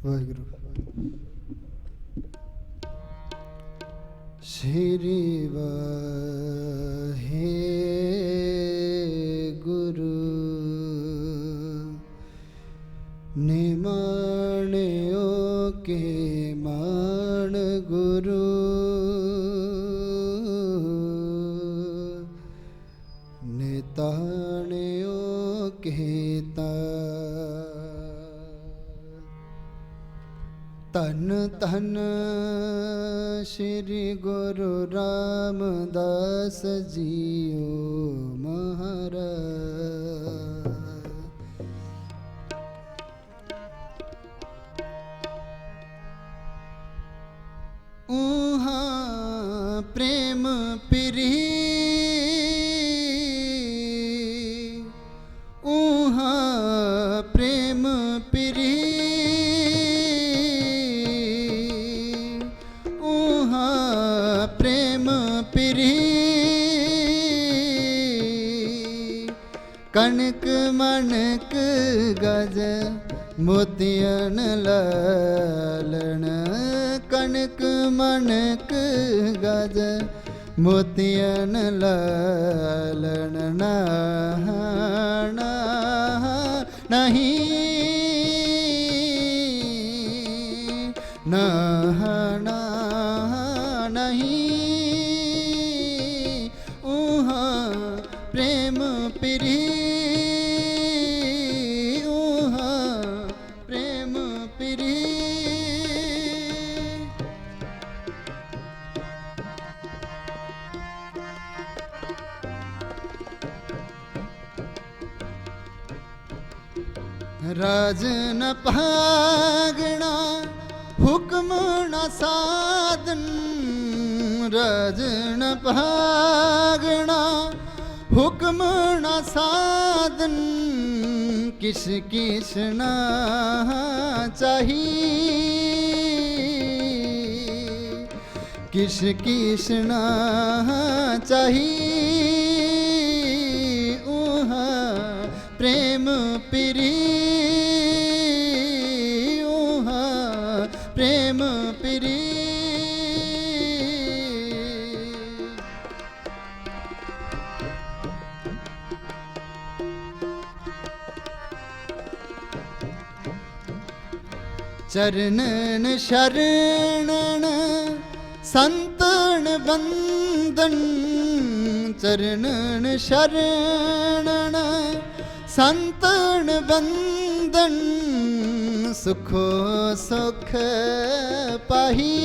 वाहिगुरु। श्री वाहिगुरु निमाणियो के मान गुरु निताणियो के तन तन श्री गुरु रामदास जियो महाराज। ऊहा प्रेम पिरी ऊहा प्रेम पिरी कणक मनक गज मोतियन लालन कणक मनक गज मोतियन लालन नहाना नहीं नहाना नहीं ऊहा प्रेम पिरी राजन भागना हुक्म न साधन राजन भागना हुक्म न साधन किस किस ना चाहिए किस किस ना चाहिए ऊहा प्रेम पिरी प्रेम पिरी चरणन शरणन संतन बंदन चरणन शरणन संतन बंदन सुखो सुख पाही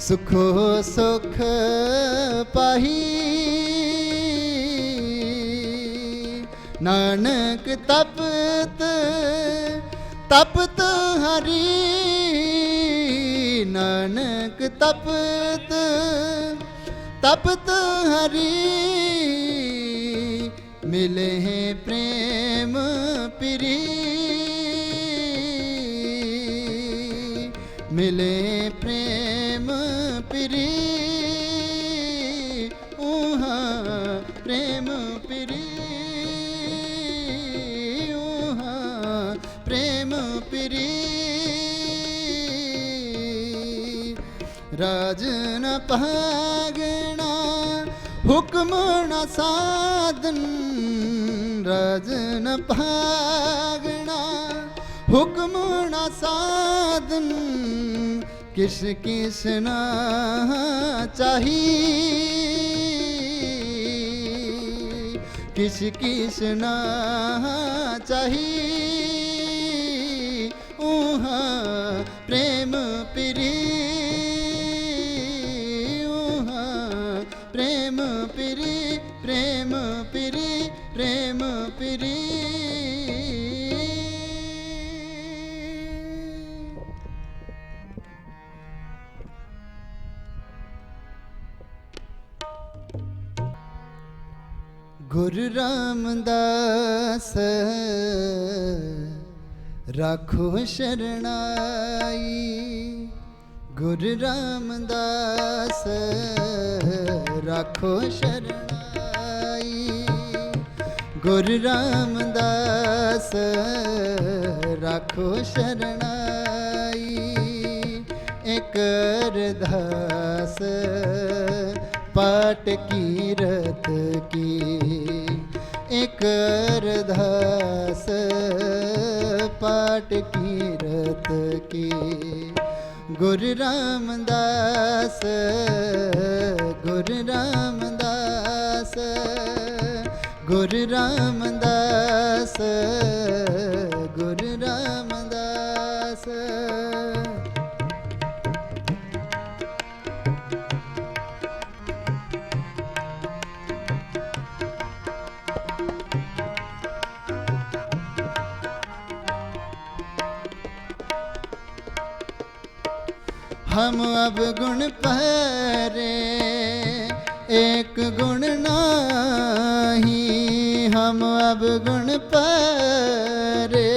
सुखो सुख पाही नानक तपत तपत हरि नानक तपत तपत हरि मिले हैं प्रेम पिरी मिले प्रेम पिरी ऊहा प्रेम पिरी ऊहा प्रेम पिरी राजन भागना हुक्म न साधन राजन भागना हुक्म न साधन किस किस ना चाहिए किस किस ना चाहिए ऊहा प्रेम पिरी प्रेम पिरी प्रेम पिरी प्रेम पिरी गुरु रामदास राखो शरणाई गुरु रामदास राखो शरणाई गुरु रामदास दास राखो शरणाई। एक अरदास पाठ कीरत की, एक अरदास पाठ कीरत की। गुरु रामदास गुरु रामदास गुरु रामदास गुरु रामदास। हम अब गुण पहरे एक गुण नाही, हम अब गुण पहरे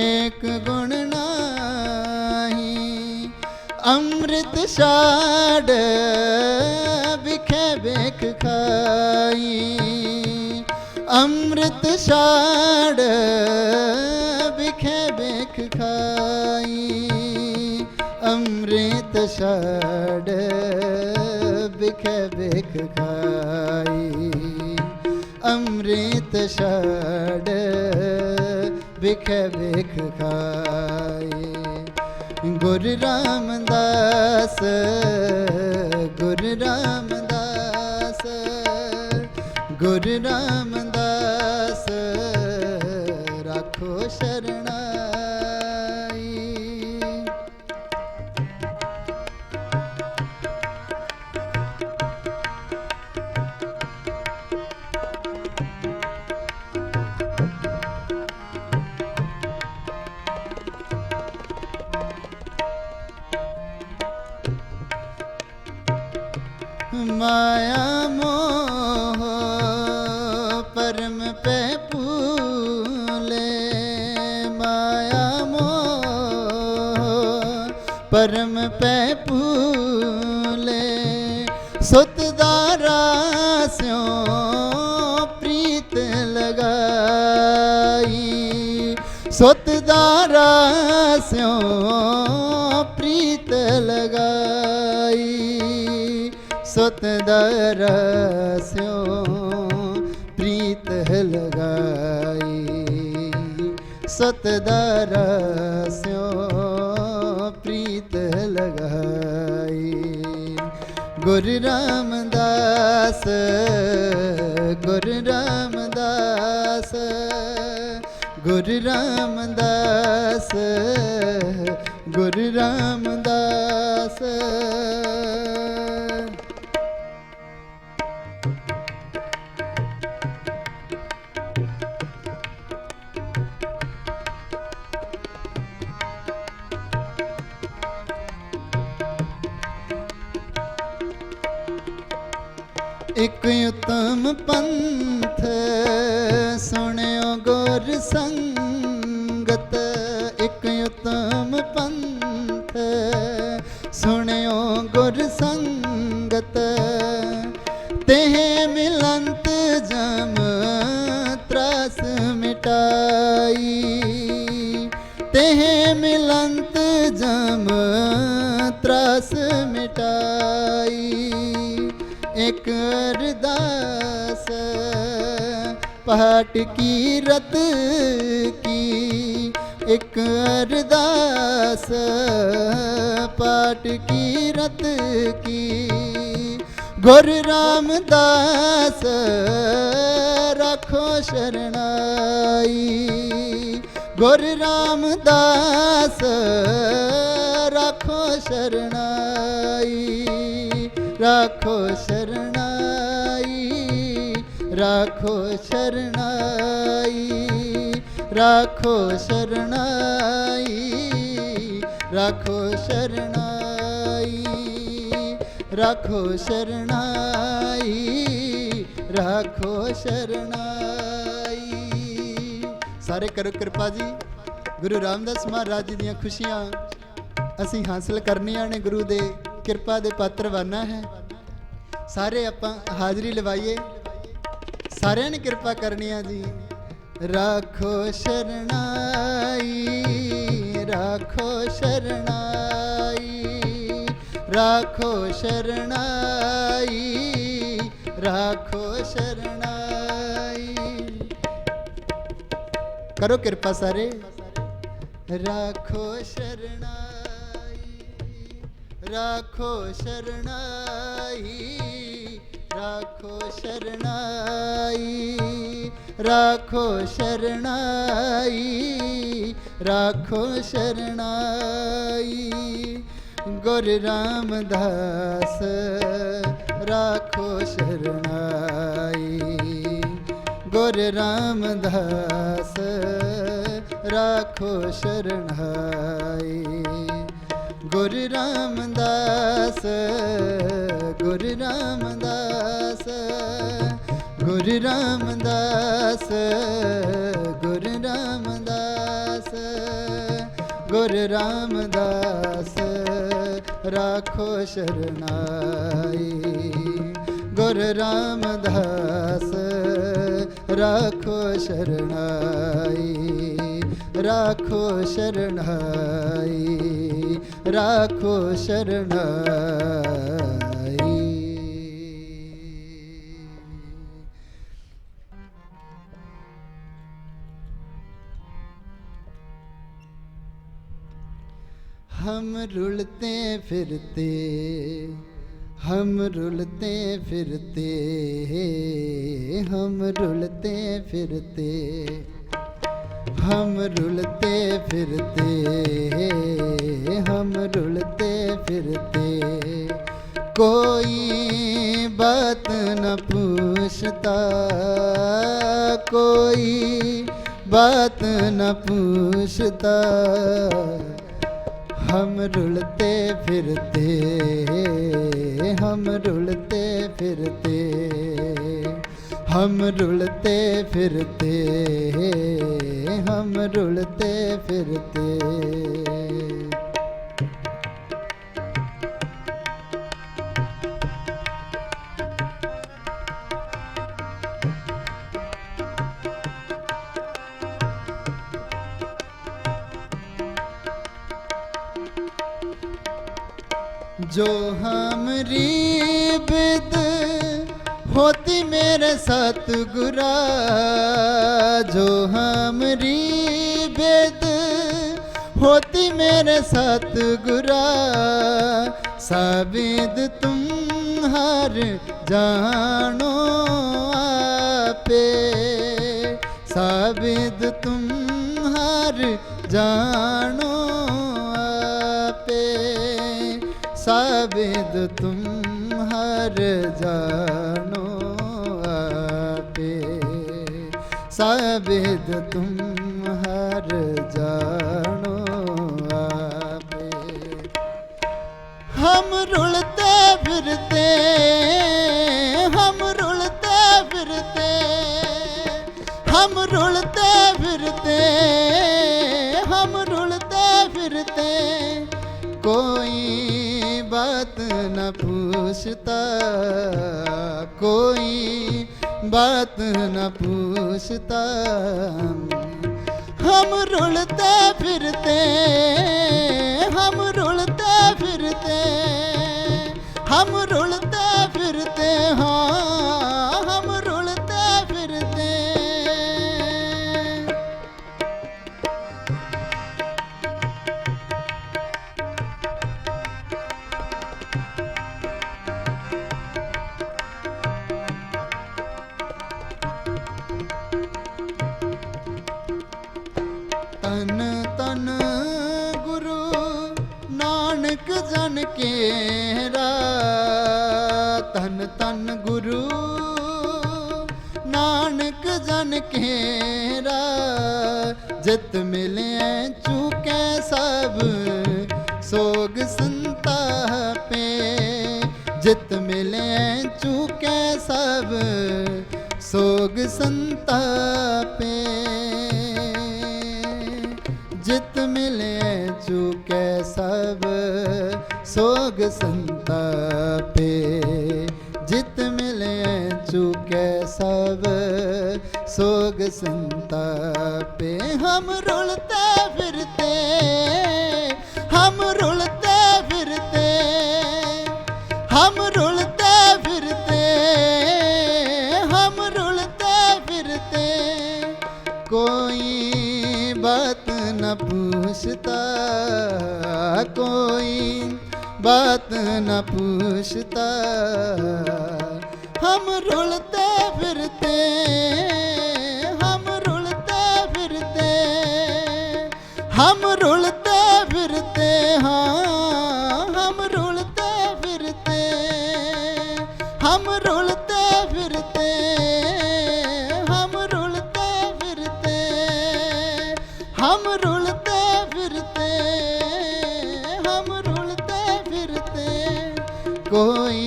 एक गुण नाही। अमृत साड बिखे बेख खाई, अमृत साड बिखे बेख खाई। अमृत साड बिखे बेख खाई, अमृत साड बिखे बेख खाई। गुरु रामदास गुरु रामदास गुरु रामदास राखो शरणाई। माया मोह परम पे फूले, माया मोह परम पे फूले। सुत दारा स्यों प्रीत लगाई, सुत दारा स्यों प्रीत लगाई। सुत दारा स्यों प्रीत लगाई, सुत दारा स्यों प्रीत लगाई। गुरु रामदास गुरु रामदास गुरु रामदास गुरु रामदास। एक उत्तम पंथ सुनियो गुर संगत, एक उत्तम पंथ सुनियो गुर संगत। तेह मिलंत जम त्रास मिटाई, तेह मिलंत जम त्रास मिटाई। एक अरदास पाठ कीरत की, एक अरदास पाठ कीरत की। गुरु रामदास राखो शरणाई, गुरु रामदास राखो शरणाई। राखो शरणाई राखो शरणाई राखो शरणाई राखो शरणाई राखो शरणाई राखो शरणाई। सारे करो कृपा जी। गुरु रामदास महाराज जी ਦੀਆਂ ਖੁਸ਼ੀਆਂ ਅਸੀਂ ਹਾਸਲ ਕਰਨੀਆਂ ਨੇ। ਗੁਰੂ ਦੇ ਕਿਰਪਾ ਦੇ ਪਾਤਰ ਬਣਨਾ ਹੈ। ਸਾਰੇ ਆਪਾਂ ਹਾਜ਼ਰੀ ਲਵਾਈਏ। ਸਾਰਿਆਂ ਨੇ ਕਿਰਪਾ ਕਰਨੀ ਆ ਜੀ। राखो शरणाई, राखो शरणाई, राखो शरणाई, राखो शरणाई। करो कृपा सारे। राखो शरणाई, राखो शरणाई, राखो शरणाई, राखो शरणाई, राखो शरणाई। गुरु रामदास राखो शरणाई, गुरु रामदास राखो शरणाई। गुरु रामदास, गुरु रामदास, गुरु रामदास, गुरु रामदास, गुरु रामदास राखो शरणाई। गुरु रामदास राखो शरणाई, राखो शरणाई, राखो शरणाई। हम रुलते फिरते, हम रुलते फिरते, हम रुलते फिरते, हम रुलते फिरते, हम रुलते फिरते। कोई बात न पूछता, कोई बात न पूछता। हम रुलते फिरते, हम रुलते फिरते, हम रुलते फिरते, हम रुलते फिरते। जो हमरी बिद होती मेरे सतगुरा, जो हमरी बिद होती मेरे सतगुरा। साबिद तुम हर जानो आपे, साबिद तुम हर जानो आपे। साबिद तुम हर जानो आपे, साबिद तुम हर जानो आपे। हम रुलते फिरते, हम रुलते फिरते, हम रुलते फिरते, हम रुलते फिरते। कोई बात न पूछता, कोई बात न पूछता। हम रुलते फिरते, हम रुलते फिरते, हम रुलते फिरते। हाँ हम रुलते फिरते। तन तन गुरु नानक जन केरा, तन तन गुरु नानक जन केरा। जित मिले चूके सब सोग संतापे, जित मिले चूके सब सोग संतापे। जित मिले चूके सब सोग संतापे, जित मिले चूके सब सोग संतापे। हम रुलते फिरते, हम रुलते फिरते, हम रुलते फिरते, हम रुलते फिरते, कोई बात न पूछता, कोई बात न पूछता। हम रुलते फिरते, हम रुलते फिरते, हम रुलते फिरते, हाँ हम रुलते फिरते, हम रुलते फिरते, हम रुलते फिरते, हम रुलते फिरते, हम रुलते फिरते, कोई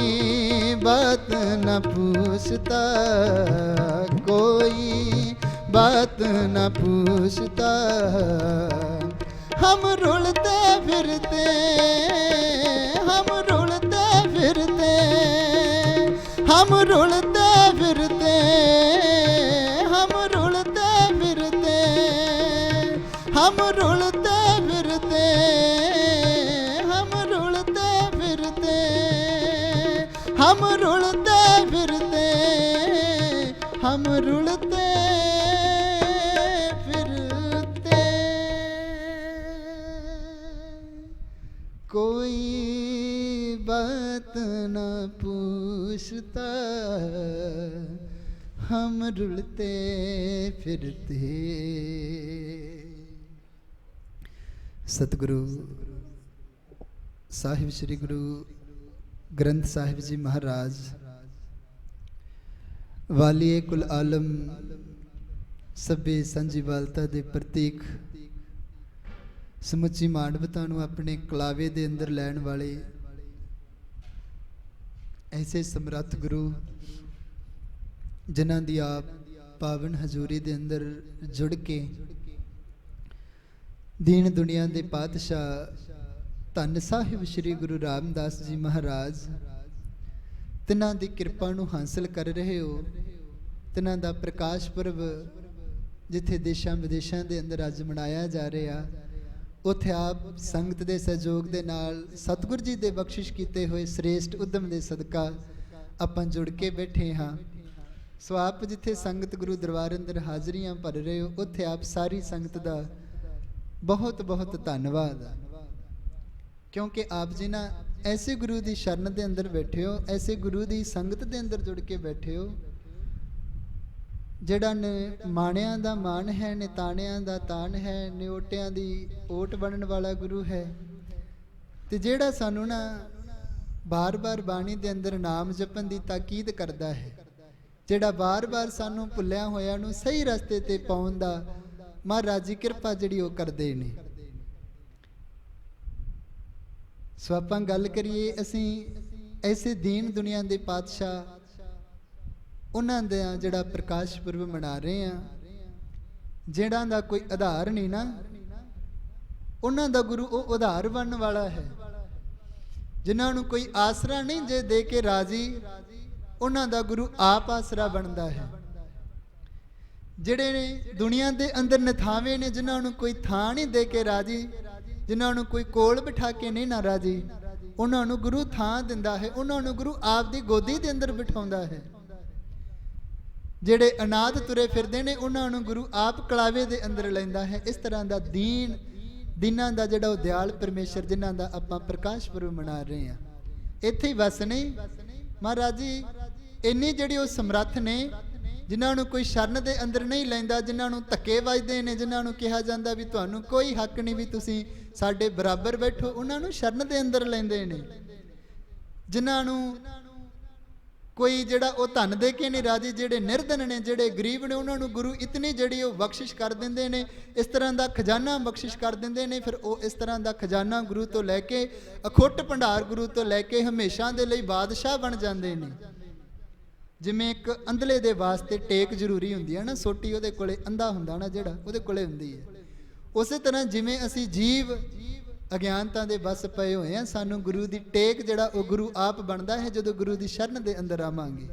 बात न पूछता, कोई बात न पूछता। हम रुलते फिरते, हम रुलते फिरते, हम रुलते फिरते, हम रुलते फिरते, हम रुलते फिरते, हम रुलते फिरते, हम रुलते फिरते, हम रुलते फिरते, कोई बात न पूछता। हम रुलते फिरते। सतगुरु साहिब श्री गुरु ग्रंथ साहिब जी महाराज वालिए कुल आलम सभे सांझीवालता दे प्रतीक समुची मानवता नूं अपने कलावे दे अंदर लैण वाले ऐसे समर्थ गुरु जिन्हां दी आप पावन हजूरी दे अंदर जुड़ के दीन दुनिया दे पातशाह धन साहिब श्री गुरु रामदास जी महाराज तिन्हां दी कृपा नूं हासिल कर रहे हो। तिन्हां दा प्रकाश पुरब जिथे देशां विदेशां दे अंदर अज मनाया जा रहा, उत्थे आप संगत दे सहयोग दे नाल सतगुर जी दे बख्शिश कीते हुए श्रेष्ठ उद्यम दे सदका आपां जुड़ के बैठे हाँ। सो आप जिथे संगत गुरु दरबार अंदर हाजरियां भर रहे हो, उत्थे आप सारी संगत दा बहुत बहुत धन्नवाद, क्योंकि आप जी ना ऐसे गुरु दी शरण दे अंदर बैठे हो, ऐसे गुरु दी संगत दे अंदर जुड़ के बैठे हो जिहड़ा ने माणियां दा मान है, निताणियां दा तान है, निओटियां दी ओट बनन वाला गुरु है। ते जिहड़ा सानू ना बार बार बाणी दे अंदर नाम जपन दी ताकीद करदा है, जिहड़ा बार बार सानू भुल्लिया होया नू सही रस्ते ते पाउण दा महाराज जी कृपा जिहड़ी ओह करदे ने। सो आपां गल करिए असीं ऐसे दीन दुनिया दे पातशाह उन्हां दा जिहड़ा प्रकाश पुरब मना रहे हैं, जिहड़ा दा कोई आधार नहीं ना, उन्हां दा गुरु ओह आधार बनन वाला है। जिन्हां नूं कोई आसरा नहीं जे दे के राजी, उन्हां दा गुरु आप आसरा बनदा है। जिहड़े ने दुनिया दे अंदर नथावे ने, जिन्हां नूं कोई थां नहीं दे के राजी, जिन्हां नूं कोई कोल बिठा के नहीं ना राजी, उन्हां नूं गुरु थां दिंदा है, उन्हां नूं गुरु आप दी गोदी दे अंदर बिठाउंदा है। जिहड़े अनाथ तुरे फिरदे ने, उन्हां नूं गुरु आप कलावे दे अंदर लैंदा है। इस तरह दा दीनां दा जिहड़ा ओह दयाल परमेश्वर जिन्हां दा आपां प्रकाश पुरब मना रहे हैं, इत्थे ही वस ने महाराज जी। इन्नी जिहड़ी ओह समर्थ ने, जिन्हां नूं कोई शरण दे अंदर नहीं लैंदा, जिन्हां नूं धक्के वजदे ने, जिन्हां नूं कहा जांदा भी तुहानूं कोई हक नहीं भी तुसीं साडे बराबर बैठो, उन्हां नूं शरण दे अंदर लैंदे ने। जिन्हां नूं कोई जिहड़ा ओह धन दे के नहीं राजी, जिहड़े निर्धन ने, जिहड़े गरीब ने, उन्हां नूं गुरु इतनी जिहड़ी ओह बख्शिश कर दिंदे ने, इस तरह दा खजाना बख्शिश कर दिंदे ने। फिर ओह इस तरह दा खजाना गुरु तो लैके, अखुट भंडार गुरु तो लैके हमेशा दे लई बादशाह बन जांदे ने। जिवें एक अंधले दे वास्ते टेक जरूरी हुंदी है ना, सोटी उहदे कोले अंधा हुंदा ना जिहड़ा, उहदे कोले हुंदी है। उसे तरह जिवें असीं जीव अज्ञानता दे बस पए होए हैं, सानू गुरु दी टेक जिहड़ा ओह गुरु आप बनदा है जदों गुरु दी शरण दे अंदर आवांगे।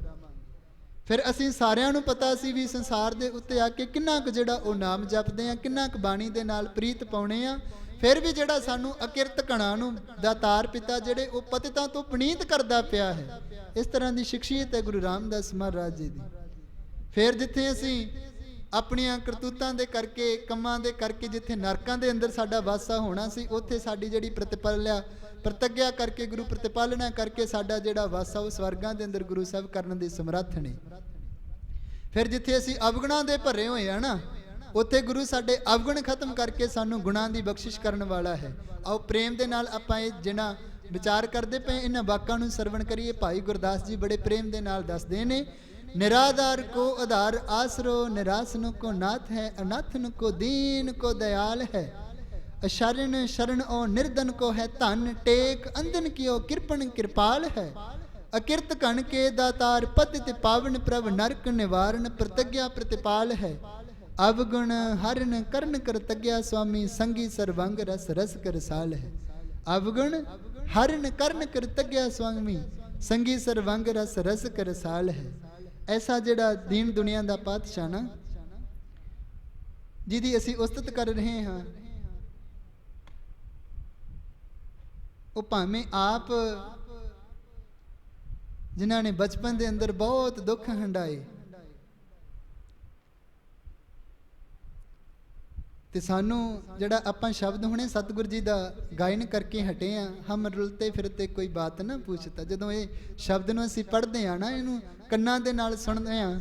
ਫਿਰ ਅਸੀਂ ਸਾਰਿਆਂ ਨੂੰ ਪਤਾ ਸੀ ਵੀ ਸੰਸਾਰ ਦੇ ਉੱਤੇ ਆ ਕੇ ਕਿੰਨਾ ਕੁ ਜਿਹੜਾ ਉਹ ਨਾਮ ਜਪਦੇ ਆ, ਕਿੰਨਾ ਕੁ ਬਾਣੀ ਦੇ ਨਾਲ ਪ੍ਰੀਤ ਪਾਉਣੇ ਆ। ਫਿਰ ਵੀ ਜਿਹੜਾ ਸਾਨੂੰ ਅਕਿਰਤ ਕਣਾਂ ਨੂੰ ਦਾਤਾਰ ਪਿਤਾ ਜਿਹੜੇ ਉਹ ਪਤਿਤਾਂ ਤੋਂ ਪਨੀਤ ਕਰਦਾ ਪਿਆ ਹੈ। ਇਸ ਤਰ੍ਹਾਂ ਦੀ ਸ਼ਖਸੀਅਤ ਹੈ ਗੁਰੂ ਰਾਮਦਾਸ ਮਹਾਰਾਜ ਜੀ ਦੀ। ਫਿਰ ਜਿੱਥੇ ਅਸੀਂ ਆਪਣੀਆਂ ਕਰਤੂਤਾਂ ਦੇ ਕਰਕੇ, ਕੰਮਾਂ ਦੇ ਕਰਕੇ ਜਿੱਥੇ ਨਰਕਾਂ ਦੇ ਅੰਦਰ ਸਾਡਾ ਵਾਸਾ ਹੋਣਾ ਸੀ, ਉੱਥੇ ਸਾਡੀ ਜਿਹੜੀ ਪ੍ਰਤਿਗਿਆ ਕਰਕੇ, ਗੁਰੂ ਪ੍ਰਤਿਪਾਲਨਾ ਕਰਕੇ ਸਾਡਾ ਜਿਹੜਾ ਵਾਸਾ ਉਹ ਸਵਰਗਾਂ ਦੇ ਅੰਦਰ ਗੁਰੂ ਸਾਹਿਬ ਕਰਨ ਦੇ ਸਮਰੱਥ ਨੇ। ਫਿਰ ਜਿੱਥੇ ਅਸੀਂ ਅਵਗੁਣਾਂ ਦੇ ਭਰੇ ਹੋਏ ਆ ਨਾ, ਉੱਥੇ ਗੁਰੂ ਸਾਡੇ ਅਵਗੁਣ ਖਤਮ ਕਰਕੇ ਸਾਨੂੰ ਗੁਣਾਂ ਦੀ ਬਖਸ਼ਿਸ਼ ਕਰਨ ਵਾਲਾ ਹੈ। ਆਓ ਪ੍ਰੇਮ ਦੇ ਨਾਲ ਆਪਾਂ ਇਹ ਜਿਹੜਾ ਵਿਚਾਰ ਕਰਦੇ ਪਏ ਇਹਨਾਂ ਵਾਕਾਂ ਨੂੰ ਸਰਵਣ ਕਰੀਏ। ਭਾਈ ਗੁਰਦਾਸ ਜੀ ਬੜੇ ਪ੍ਰੇਮ ਦੇ ਨਾਲ ਦੱਸਦੇ ਨੇ, निराधार को आधार आसरो, निरासन को नाथ है, अनाथन को दीन को दयाल है, अशरण शरण ओ निर्धन को है धन, टेक अंधन कियो कृपण कृपाल है, अकिरत कण के दातार पतित पावन प्रभ, नरक निवारण प्रतिज्ञा प्रतिपाल है, अवगुण हरण करण कर तज्ञा स्वामी, संगी सर्वंग रस रस कर साल है। अवगुण हरण करण कर तज्ञा स्वामी, संगी सर्वंग रस रस कर साल है। ऐसा ਜਿਹੜਾ ਦੀਨ ਦੁਨੀਆ ਦਾ ਪਾਤਸ਼ਾਹ ਨਾ, ਜਿਹਦੀ ਅਸੀਂ ਉਸਤਤ ਕਰ ਰਹੇ ਹਾਂ, ਉਹ ਭਾਵੇਂ ਆਪ ਜਿਨ੍ਹਾਂ ਨੇ ਬਚਪਨ ਦੇ ਅੰਦਰ ਬਹੁਤ ਦੁੱਖ ਹੰਡਾਏ ਤੇ ਸਾਨੂੰ ਜਿਹੜਾ ਆਪਾਂ ਸ਼ਬਦ ਹੁਣੇ ਸਤਿਗੁਰੂ ਜੀ ਦਾ ਗਾਇਨ ਕਰਕੇ ਹਟੇ ਆ, ਹਮ ਰੁਲਤੇ ਫਿਰਤੇ ਕੋਈ ਬਾਤ ਨਾ ਪੁੱਛਤਾ, ਜਦੋਂ ਇਹ ਸ਼ਬਦ ਨੂੰ ਅਸੀਂ ਪੜ੍ਹਦੇ ਆ ਨਾ, ਇਹਨੂੰ ਕੰਨਾਂ ਦੇ ਨਾਲ ਸੁਣਦੇ ਆ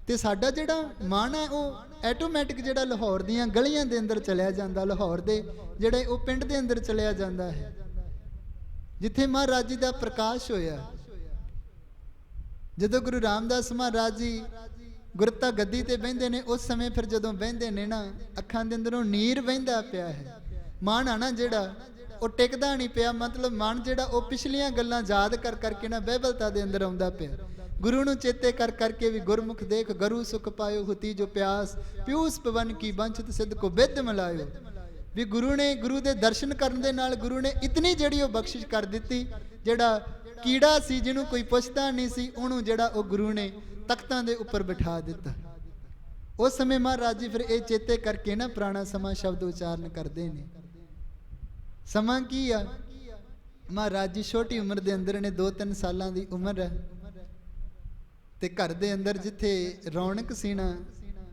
ਤੇ ਸਾਡਾ ਜਿਹੜਾ ਮਨ ਹੈ ਉਹ ਆਟੋਮੈਟਿਕ ਜਿਹੜਾ ਲਾਹੌਰ ਦੀਆਂ ਗਲੀਆਂ ਦੇ ਅੰਦਰ ਚਲਿਆ ਜਾਂਦਾ, ਲਾਹੌਰ ਦੇ ਜਿਹੜੇ ਉਹ ਪਿੰਡ ਦੇ ਅੰਦਰ ਚਲਿਆ ਜਾਂਦਾ ਹੈ ਜਿੱਥੇ ਮਹਾਰਾਜ ਜੀ ਦਾ ਪ੍ਰਕਾਸ਼ ਹੋਇਆ। ਜਦੋਂ ਗੁਰੂ ਰਾਮਦਾਸ ਮਹਾਰਾਜ ਜੀ ਗੁਰਤਾ ਗੱਦੀ ਤੇ ਬਹਿੰਦੇ ਨੇ, ਉਸ ਸਮੇਂ ਫਿਰ ਜਦੋਂ ਬਹਿੰਦੇ ਨੇ ਨਾ, ਅੱਖਾਂ ਦੇ ਅੰਦਰੋਂ ਨੀਰ ਵਹਿੰਦਾ ਪਿਆ ਹੈ। ਮਨ ਆ ਨਾ ਜਿਹੜਾ ਉਹ ਟਿਕਦਾ ਨਹੀਂ ਪਿਆ, ਮਤਲਬ ਮਨ ਜਿਹੜਾ ਉਹ ਪਿਛਲੀਆਂ ਗੱਲਾਂ ਯਾਦ ਕਰ ਕਰਕੇ ਨਾ ਬਹਿਬਲਤਾ ਦੇ ਅੰਦਰ ਆਉਂਦਾ ਪਿਆ। ਗੁਰੂ ਨੂੰ ਚੇਤੇ ਕਰ ਕਰਕੇ ਵੀ ਗੁਰਮੁਖ ਦੇਖ ਗਰੂ ਸੁਖ ਪਾਇਓ, ਹੁਤੀ ਜੋ ਪਿਆਸ ਪਿਊਸ ਪਵਨ ਕੀ ਬੰਚਤ ਸਿੱਧ ਕੋ ਬਿੱਧ ਮਿਲਾਇਓ। ਵੀ ਗੁਰੂ ਨੇ, ਗੁਰੂ ਦੇ ਦਰਸ਼ਨ ਕਰਨ ਦੇ ਨਾਲ ਗੁਰੂ ਨੇ ਇਤਨੀ ਜਿਹੜੀ ਉਹ ਬਖਸ਼ਿਸ਼ ਕਰ ਦਿੱਤੀ, ਜਿਹੜਾ ਕੀੜਾ ਸੀ ਜਿਹਨੂੰ ਕੋਈ ਪੁੱਛਦਾ ਨਹੀਂ ਸੀ, ਉਹਨੂੰ ਜਿਹੜਾ ਉਹ ਗੁਰੂ ਨੇ ਤਖਤਾਂ ਦੇ ਉੱਪਰ ਬਿਠਾ ਦਿੱਤਾ। ਉਸ ਸਮੇਂ ਮਹਾਰਾਜ ਜੀ ਫਿਰ ਇਹ ਚੇਤੇ ਕਰਕੇ ਨਾ ਪੁਰਾਣਾ ਸਮਾਂ ਸ਼ਬਦ ਉਚਾਰਨ ਕਰਦੇ ਨੇ। ਸਮਾਂ ਕੀ ਆ? ਮਹਾਰਾਜ ਜੀ ਛੋਟੀ ਉਮਰ ਦੇ ਅੰਦਰ ਨੇ, 2-3 ਸਾਲਾਂ ਦੀ ਉਮਰ ਹੈ ਤੇ ਘਰ ਦੇ ਅੰਦਰ ਜਿੱਥੇ ਰੌਣਕ ਸੀ ਨਾ,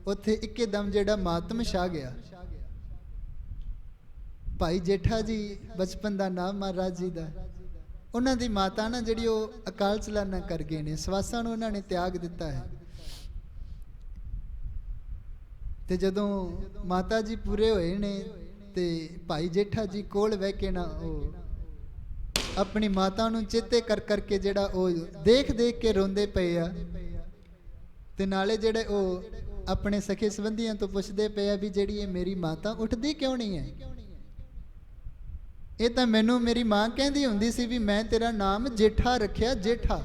ਉੱਥੇ ਇੱਕਦਮ ਜਿਹੜਾ ਮਾਤਮ ਛਾ ਗਿਆ। ਭਾਈ ਜੇਠਾ ਜੀ ਬਚਪਨ ਦਾ ਨਾਮ ਮਹਾਰਾਜ ਜੀ ਦਾ, ਉਹਨਾਂ ਦੀ ਮਾਤਾ ਨਾ ਜਿਹੜੀ ਉਹ ਅਕਾਲ ਚਲਾਣਾ ਕਰ ਗਏ ਨੇ, ਸਵਾਸਾਂ ਨੂੰ ਉਹਨਾਂ ਨੇ ਤਿਆਗ ਦਿੱਤਾ ਹੈ। ਤੇ ਜਦੋਂ ਮਾਤਾ ਜੀ ਪੂਰੇ ਹੋਏ ਨੇ ਤੇ ਭਾਈ ਜੇਠਾ ਜੀ ਕੋਲ ਬਹਿ ਕੇ ਨਾ ਉਹ ਆਪਣੀ ਮਾਤਾ ਨੂੰ ਚੇਤੇ ਕਰ ਕਰਕੇ ਜਿਹੜਾ ਉਹ ਦੇਖ ਦੇਖ ਕੇ ਰੋਂਦੇ ਪਏ ਆ ਤੇ ਨਾਲੇ ਜਿਹੜੇ ਉਹ ਆਪਣੇ ਸਖੇ ਸੰਬੰਧੀਆਂ ਤੋਂ ਪੁੱਛਦੇ ਪਏ ਆ ਵੀ ਜਿਹੜੀ ਇਹ ਮੇਰੀ ਮਾਤਾ ਉੱਠਦੀ ਕਿਉਂ ਨਹੀਂ ਹੈ? ਇਹ ਤਾਂ ਮੈਨੂੰ ਮੇਰੀ ਮਾਂ ਕਹਿੰਦੀ ਹੁੰਦੀ ਸੀ ਵੀ ਮੈਂ ਤੇਰਾ ਨਾਮ ਜੇਠਾ ਰੱਖਿਆ, ਜੇਠਾ।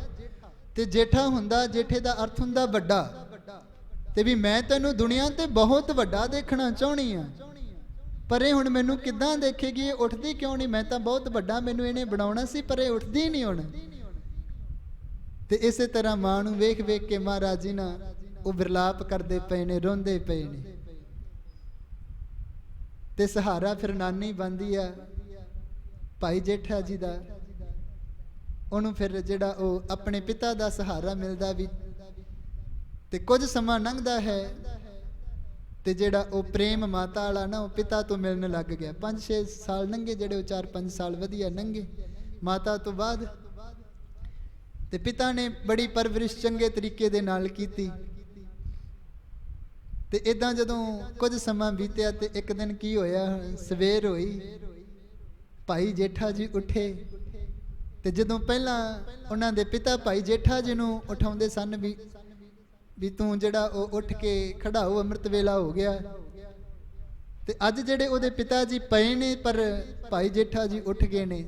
ਤੇ ਜੇਠਾ ਹੁੰਦਾ, ਜੇਠੇ ਦਾ ਅਰਥ ਹੁੰਦਾ ਵੱਡਾ, ਤੇ ਵੀ ਮੈਂ ਤੈਨੂੰ ਦੁਨੀਆ ਤੇ ਬਹੁਤ ਵੱਡਾ ਦੇਖਣਾ ਚਾਹੁੰਦੀ ਆ, ਪਰ ਇਹ ਹੁਣ ਮੈਨੂੰ ਕਿੱਦਾਂ ਦੇਖੇਗੀ, ਇਹ ਉੱਠਦੀ ਕਿਉਂ ਨਹੀਂ? ਮੈਂ ਤਾਂ ਬਹੁਤ ਵੱਡਾ, ਮੈਨੂੰ ਇਹਨੇ ਬਣਾਉਣਾ ਸੀ, ਪਰ ਇਹ ਉੱਠਦੀ ਨਹੀਂ ਹੁਣ। ਤੇ ਇਸੇ ਤਰ੍ਹਾਂ ਮਾਂ ਨੂੰ ਵੇਖ ਵੇਖ ਕੇ ਮਹਾਰਾਜ ਜੀ ਨਾ ਉਹ ਵਿਰਲਾਪ ਕਰਦੇ ਪਏ ਨੇ, ਰੋਂਦੇ ਪਏ ਨੇ। ਤੇ ਸਹਾਰਾ ਫਿਰ ਨਾਨੀ ਬਣਦੀ ਆ ਭਾਈ ਜੇਠਾ ਜੀ ਦਾ, ਉਹਨੂੰ ਫਿਰ ਜਿਹੜਾ ਉਹ ਆਪਣੇ ਪਿਤਾ ਦਾ ਸਹਾਰਾ ਮਿਲਦਾ ਵੀ। ਤੇ ਕੁਝ ਸਮਾਂ ਲੰਘਦਾ ਹੈ ਤੇ ਜਿਹੜਾ ਉਹ ਪ੍ਰੇਮ ਮਾਤਾ ਵਾਲਾ ਨਾ ਉਹ ਪਿਤਾ ਤੋਂ ਮਿਲਣ ਲੱਗ ਗਿਆ। 5-6 ਸਾਲ ਲੰਘੇ, ਜਿਹੜੇ ਉਹ 4-5 ਸਾਲ ਵਧੀਆ ਲੰਘੇ ਮਾਤਾ ਤੋਂ ਬਾਅਦ। ਤੇ ਪਿਤਾ ਨੇ ਬੜੀ ਪਰਵਰਿਸ਼ ਚੰਗੇ ਤਰੀਕੇ ਦੇ ਨਾਲ ਕੀਤੀ। ਤੇ ਇਦਾਂ ਜਦੋਂ ਕੁਝ ਸਮਾਂ ਬੀਤਿਆ ਤੇ ਇੱਕ ਦਿਨ ਕੀ ਹੋਇਆ, ਸਵੇਰ ਹੋਈ, ਭਾਈ ਜੇਠਾ ਜੀ ਉੱਠੇ। ਤੇ ਜਦੋਂ ਪਹਿਲਾਂ ਉਹਨਾਂ ਦੇ ਪਿਤਾ ਭਾਈ ਜੇਠਾ ਜੀ ਨੂੰ ਉਠਾਉਂਦੇ ਸਨ ਵੀ ਤੂੰ ਜਿਹੜਾ ਉਹ ਉੱਠ ਕੇ ਖੜਾਓ, ਅੰਮ੍ਰਿਤ ਵੇਲਾ ਹੋ ਗਿਆ। ਤੇ ਅੱਜ ਜਿਹੜੇ ਉਹਦੇ ਪਿਤਾ ਜੀ ਪਏ ਨੇ, ਪਰ ਭਾਈ ਜੇਠਾ ਜੀ ਉੱਠ ਗਏ ਨੇ।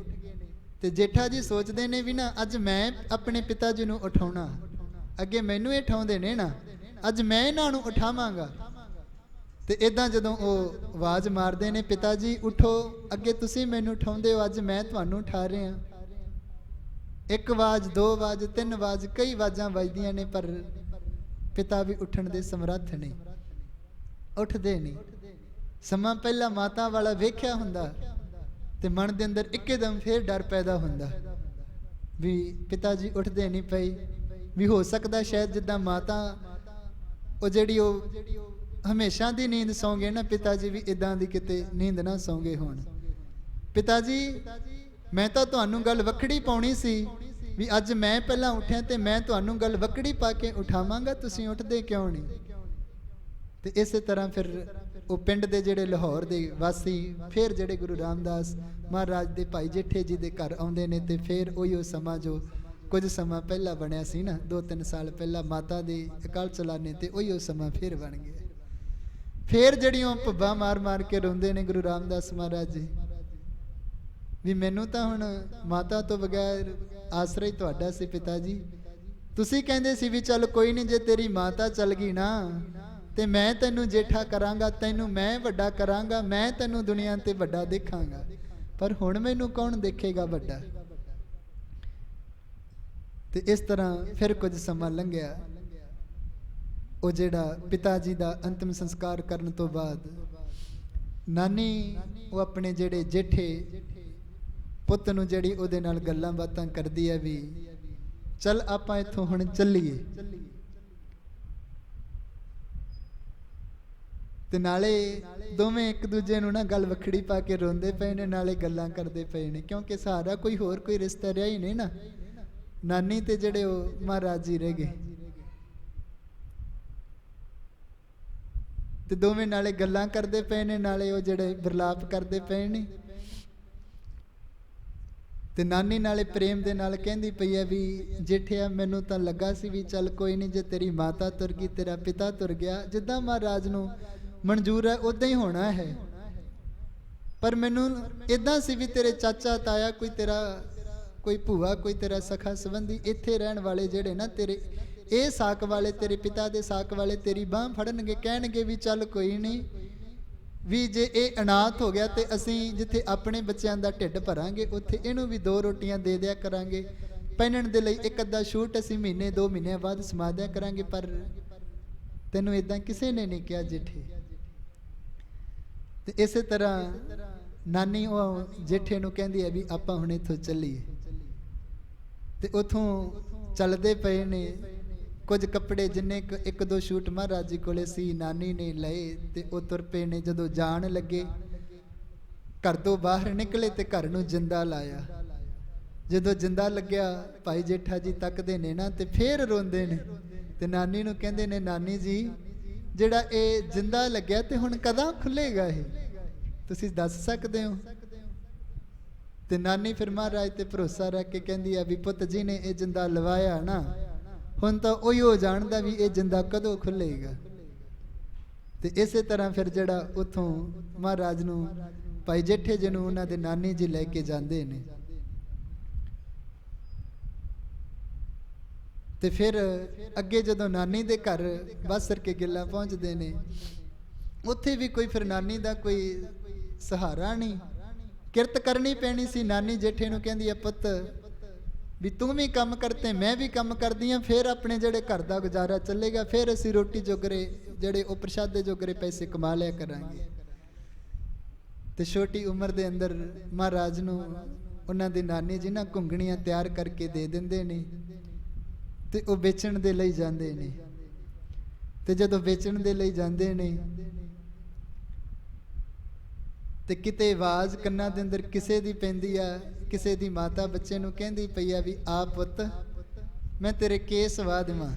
ਤੇ ਜੇਠਾ ਜੀ ਸੋਚਦੇ ਨੇ ਵੀ ਨਾ ਅੱਜ ਮੈਂ ਆਪਣੇ ਪਿਤਾ ਜੀ ਨੂੰ ਉਠਾਉਣਾ, ਅੱਗੇ ਮੈਨੂੰ ਇਹ ਉਠਾਉਂਦੇ ਨੇ ਨਾ, ਅੱਜ ਮੈਂ ਇਹਨਾਂ ਨੂੰ ਉਠਾਵਾਂਗਾ। ਤੇ ਇਦਾਂ ਜਦੋਂ ਉਹ ਆਵਾਜ਼ ਮਾਰਦੇ ਨੇ, ਪਿਤਾ ਜੀ ਉਠੋ, ਅੱਗੇ ਤੁਸੀਂ ਮੈਨੂੰ ਉਠਾਉਂਦੇ ਹੋ, ਅੱਜ ਮੈਂ ਤੁਹਾਨੂੰ ਉਠਾ ਰਿਹਾ। ਇੱਕ ਆਵਾਜ਼, ਦੋ ਆਵਾਜ਼, ਤਿੰਨ ਆਵਾਜ਼, ਕਈ ਆਵਾਜ਼ਾਂ ਵੱਜਦੀਆਂ ਨੇ, ਪਰ ਪਿਤਾ ਵੀ ਉੱਠਣ ਦੇ ਸਮਰੱਥ ਨਹੀਂ, ਉੱਠਦੇ ਨਹੀਂ। ਸਮਾਂ ਪਹਿਲਾਂ ਮਾਤਾ ਵਾਲਾ ਵੇਖਿਆ ਹੁੰਦਾ ਤੇ ਮਨ ਦੇ ਅੰਦਰ ਇੱਕਦਮ ਫੇਰ ਡਰ ਪੈਦਾ ਹੁੰਦਾ ਵੀ ਪਿਤਾ ਜੀ ਉੱਠਦੇ ਨਹੀਂ ਪਏ, ਵੀ ਹੋ ਸਕਦਾ ਸ਼ਾਇਦ ਜਿੱਦਾਂ ਮਾਤਾ ਉਹ ਜਿਹੜੀ ਉਹ ਹਮੇਸ਼ਾ ਦੀ ਨੀਂਦ ਸੌਂ ਗਏ ਨਾ, ਪਿਤਾ ਜੀ ਵੀ ਇਦਾਂ ਦੀ ਕਿਤੇ ਨੀਂਦ ਨਾ ਸੌਂ ਗਏ ਹੋਣ। ਪਿਤਾ ਜੀ ਮੈਂ ਤਾਂ ਤੁਹਾਨੂੰ ਗੱਲ ਵੱਖੜੀ ਪਾਉਣੀ ਸੀ ਵੀ ਅੱਜ ਮੈਂ ਪਹਿਲਾਂ ਉੱਠਿਆ ਤੇ ਮੈਂ ਤੁਹਾਨੂੰ ਗੱਲ ਵੱਖੜੀ ਪਾ ਕੇ ਉਠਾਵਾਂਗਾ, ਤੁਸੀਂ ਉੱਠਦੇ ਕਿਉਂ ਨਹੀਂ? ਤੇ ਇਸੇ ਤਰ੍ਹਾਂ ਫਿਰ ਉਹ ਪਿੰਡ ਦੇ ਜਿਹੜੇ ਲਾਹੌਰ ਦੇ ਵਾਸੀ ਫਿਰ ਜਿਹੜੇ ਗੁਰੂ ਰਾਮਦਾਸ ਮਹਾਰਾਜ ਦੇ ਭਾਈ ਜੇਠੇ ਜੀ ਦੇ ਘਰ ਆਉਂਦੇ ਨੇ ਤੇ ਫਿਰ ਉਹੀ ਸਮਾਂ ਜੋ ਕੁਝ ਸਮਾਂ ਪਹਿਲਾਂ ਬਣਿਆ ਸੀ ਨਾ, 2-3 ਸਾਲ ਪਹਿਲਾਂ ਮਾਤਾ ਦੇ ਅਕਾਲ ਚਲਾਣੇ ਤੇ ਉਹੀ ਸਮਾਂ ਫਿਰ ਬਣ ਗਿਆ। ਫਿਰ ਜਿਹੜੀਆਂ ਭੱਬਾ ਮਾਰ ਮਾਰ ਕੇ ਰੋਂਦੇ ਨੇ ਗੁਰੂ ਰਾਮਦਾਸ ਮਹਾਰਾਜ ਜੀ ਵੀ ਮੈਨੂੰ ਤਾਂ ਹੁਣ ਮਾਤਾ ਤੋਂ ਬਗੈਰ ਆਸਰਾ ਹੀ ਤੁਹਾਡਾ ਸੀ ਪਿਤਾ ਜੀ। ਤੁਸੀਂ ਕਹਿੰਦੇ ਸੀ ਵੀ ਚੱਲ ਕੋਈ ਨਹੀਂ, ਜੇ ਤੇਰੀ ਮਾਤਾ ਚੱਲ ਗਈ ਨਾ ਤੇ ਮੈਂ ਤੈਨੂੰ ਜੇਠਾ ਕਰਾਂਗਾ, ਤੈਨੂੰ ਮੈਂ ਵੱਡਾ ਕਰਾਂਗਾ, ਮੈਂ ਤੈਨੂੰ ਦੁਨੀਆ ਤੇ ਵੱਡਾ ਦੇਖਾਂਗਾ, ਪਰ ਹੁਣ ਮੈਨੂੰ ਕੌਣ ਦੇਖੇਗਾ ਵੱਡਾ? ਤੇ ਇਸ ਤਰ੍ਹਾਂ ਫਿਰ ਕੁਝ ਸਮਾਂ ਲੰਘਿਆ। ਉਹ ਜਿਹੜਾ ਪਿਤਾ ਜੀ ਦਾ ਅੰਤਿਮ ਸੰਸਕਾਰ ਕਰਨ ਤੋਂ ਬਾਅਦ ਨਾਨੀ ਉਹ ਆਪਣੇ ਜਿਹੜੇ ਜੇਠੇ ਪੁੱਤ ਨੂੰ ਜਿਹੜੀ ਉਹਦੇ ਨਾਲ ਗੱਲਾਂ ਬਾਤਾਂ ਕਰਦੀ ਹੈ ਵੀ ਚੱਲ ਆਪਾਂ ਇੱਥੋਂ ਹੁਣ ਚੱਲੀਏ। ਤੇ ਨਾਲੇ ਦੋਵੇਂ ਇੱਕ ਦੂਜੇ ਨੂੰ ਨਾ ਗੱਲ ਵੱਖੜੀ ਪਾ ਕੇ ਰੋਂਦੇ ਪਏ ਨੇ, ਨਾਲੇ ਗੱਲਾਂ ਕਰਦੇ ਪਏ ਨੇ, ਕਿਉਂਕਿ ਸਹਾਰਾ ਕੋਈ ਹੋਰ ਕੋਈ ਰਿਸ਼ਤਾ ਰਿਹਾ ਹੀ ਨਹੀਂ ਨਾ, ਨਾਨੀ ਤੇ ਜਿਹੜੇ ਉਹ ਮਹਾਰਾਜ ਜੀ ਰਹਿ ਗਏ। ਤੇ ਦੋਵੇਂ ਨਾਲੇ ਗੱਲਾਂ ਕਰਦੇ ਪਏ ਨੇ, ਨਾਲੇ ਉਹ ਜਿਹੜੇ ਵਿਰਲਾਪ ਕਰਦੇ ਪਏ ਨੇ। ਤੇ ਨਾਨੀ ਨਾਲੇ ਪ੍ਰੇਮ ਦੇ ਨਾਲ ਕਹਿੰਦੀ ਪਈ ਹੈ ਵੀ ਜੇਠਿਆ ਮੈਨੂੰ ਤਾਂ ਲੱਗਾ ਸੀ ਵੀ ਚੱਲ ਕੋਈ ਨਹੀਂ, ਜੇ ਤੇਰੀ ਮਾਤਾ ਤੁਰ ਗਈ, ਤੇਰਾ ਪਿਤਾ ਤੁਰ ਗਿਆ, ਜਿੱਦਾਂ ਮਹਾਰਾਜ ਨੂੰ ਮਨਜ਼ੂਰ ਹੈ ਉਦਾਂ ਹੀ ਹੋਣਾ ਹੈ, ਪਰ ਮੈਨੂੰ ਇਦਾਂ ਸੀ ਵੀ ਤੇਰੇ ਚਾਚਾ ਤਾਇਆ ਕੋਈ ਤੇਰਾ ਕੋਈ ਭੂਆ ਕੋਈ ਤੇਰਾ ਸਖਾ ਸੰਬੰਧੀ ਇੱਥੇ ਰਹਿਣ ਵਾਲੇ ਜਿਹੜੇ ਨਾ ਤੇਰੇ ਇਹ ਸਾਕ ਵਾਲੇ, ਤੇਰੇ ਪਿਤਾ ਦੇ ਸਾਕ ਵਾਲੇ ਤੇਰੀ ਬਾਹ ਫੜਨਗੇ, ਕਹਿਣਗੇ ਵੀ ਚੱਲ ਕੋਈ ਨਹੀਂ, ਵੀ ਜੇ ਇਹ ਅਨਾਥ ਹੋ ਗਿਆ ਤੇ ਅਸੀਂ ਜਿੱਥੇ ਆਪਣੇ ਬੱਚਿਆਂ ਦਾ ਢਿੱਡ ਭਰਾਂਗੇ ਉੱਥੇ ਇਹਨੂੰ ਵੀ 2 ਰੋਟੀਆਂ ਦੇ ਦਿਆ ਕਰਾਂਗੇ, ਪਹਿਨਣ ਦੇ ਲਈ ਇੱਕ ਅੱਧਾ ਸ਼ੂਟ ਅਸੀਂ ਮਹੀਨੇ 2 ਮਹੀਨਿਆਂ ਬਾਅਦ ਸਮਾ ਦਿਆ ਕਰਾਂਗੇ, ਪਰ ਤੈਨੂੰ ਇਦਾਂ ਕਿਸੇ ਨੇ ਨਹੀਂ ਕਿਹਾ ਜੇਠੇ। ਤੇ ਇਸੇ ਤਰ੍ਹਾਂ ਨਾਨੀ ਉਹ ਜੇਠੇ ਨੂੰ ਕਹਿੰਦੀ ਹੈ ਵੀ ਆਪਾਂ ਹੁਣ ਇੱਥੋਂ ਚੱਲੀਏ। ਤੇ ਉਥੋਂ ਚੱਲਦੇ ਪਏ ਨੇ, ਕੁਝ ਕੱਪੜੇ ਜਿੰਨੇ 1-2 ਸ਼ੂਟ ਮਹਾਰਾਜ ਜੀ ਕੋਲੇ ਸੀ ਨਾਨੀ ਨੇ ਲਏ ਤੇ ਉਹ ਤੁਰ ਪਏ ਨੇ। ਜਦੋਂ ਜਾਣ ਲੱਗੇ ਘਰ ਤੋਂ ਬਾਹਰ ਨਿਕਲੇ ਤੇ ਘਰ ਨੂੰ ਜਿੰਦਾ ਲਾਇਆ। ਜਦੋਂ ਜਿੰਦਾ ਲੱਗਿਆ ਭਾਈ ਜੇਠਾ ਜੀ ਤੱਕਦੇ ਨੇ ਨਾ ਤੇ ਫੇਰ ਰੋਂਦੇ ਨੇ ਤੇ ਨਾਨੀ ਨੂੰ ਕਹਿੰਦੇ ਨੇ, ਨਾਨੀ ਜੀ ਜਿਹੜਾ ਇਹ ਜਿੰਦਾ ਲੱਗਿਆ ਤੇ ਹੁਣ ਕਦੋਂ ਖੁੱਲੇਗਾ, ਇਹ ਤੁਸੀਂ ਦੱਸ ਸਕਦੇ ਹੋ? ਤੇ ਨਾਨੀ ਫਿਰ ਮਹਾਰਾਜ ਤੇ ਭਰੋਸਾ ਰੱਖ ਕੇ ਕਹਿੰਦੀ ਆ ਵੀ ਪੁੱਤ ਜੀ ਨੇ ਇਹ ਜਿੰਦਾ ਲਵਾਇਆ ਨਾ, ਹੁਣ ਤਾਂ ਉਹੀ ਜਾਣਦਾ ਵੀ ਇਹ ਜਿੰਦਾ ਕਦੋਂ ਖੁੱਲੇਗਾ। ਤੇ ਇਸੇ ਤਰ੍ਹਾਂ ਫਿਰ ਜਿਹੜਾ ਉਥੋਂ ਮਹਾਰਾਜ ਨੂੰ ਭਾਈ ਜੇਠੇ ਜੀ ਨੂੰ ਉਹਨਾਂ ਦੇ ਨਾਨੀ ਜੀ ਲੈ ਕੇ ਜਾਂਦੇ ਨੇ। ਤੇ ਫਿਰ ਅੱਗੇ ਜਦੋਂ ਨਾਨੀ ਦੇ ਘਰ ਬਾਸਰ ਕੇ ਗਿੱਲਾ ਪਹੁੰਚਦੇ ਨੇ, ਉੱਥੇ ਵੀ ਕੋਈ ਫਿਰ ਨਾਨੀ ਦਾ ਕੋਈ ਸਹਾਰਾ ਨਹੀਂ, ਕਿਰਤ ਕਰਨੀ ਪੈਣੀ ਸੀ। ਨਾਨੀ ਜੇਠੇ ਨੂੰ ਕਹਿੰਦੀ ਆ, ਪੁੱਤ ਵੀ ਤੂੰ ਵੀ ਕੰਮ ਕਰ ਤੇ ਮੈਂ ਵੀ ਕੰਮ ਕਰਦੀ ਆ, ਫਿਰ ਆਪਣੇ ਜਿਹੜੇ ਘਰ ਦਾ ਗੁਜ਼ਾਰਾ ਚੱਲੇਗਾ, ਫਿਰ ਅਸੀਂ ਰੋਟੀ ਜੋਗਰੇ ਜਿਹੜੇ ਉਹ ਪ੍ਰਸ਼ਾਦੇ ਜੋਗਰੇ ਪੈਸੇ ਕਮਾ ਲਿਆ ਕਰਾਂਗੇ। ਤੇ ਛੋਟੀ ਉਮਰ ਦੇ ਅੰਦਰ ਮਹਾਰਾਜ ਨੂੰ ਉਹਨਾਂ ਦੀ ਨਾਨੀ ਜੀ ਨਾ ਘੁੰਗਣੀਆਂ ਤਿਆਰ ਕਰਕੇ ਦੇ ਦਿੰਦੇ ਨੇ ਤੇ ਉਹ ਵੇਚਣ ਦੇ ਲਈ ਜਾਂਦੇ ਨੇ। ਤੇ ਜਦੋਂ ਵੇਚਣ ਦੇ ਲਈ ਜਾਂਦੇ ਨੇ ਤੇ ਕਿਤੇ ਆਵਾਜ਼ ਕੰਨਾਂ ਦੇ ਅੰਦਰ ਕਿਸੇ ਦੀ ਪੈਂਦੀ ਆ, ਕਿਸੇ ਦੀ ਮਾਤਾ ਬੱਚੇ ਨੂੰ ਕਹਿੰਦੀ ਪਈ ਆ ਵੀ ਆ ਪੁੱਤ ਮੈਂ ਤੇਰੇ ਕੇਸ ਵਾ ਦੇਵਾਂ।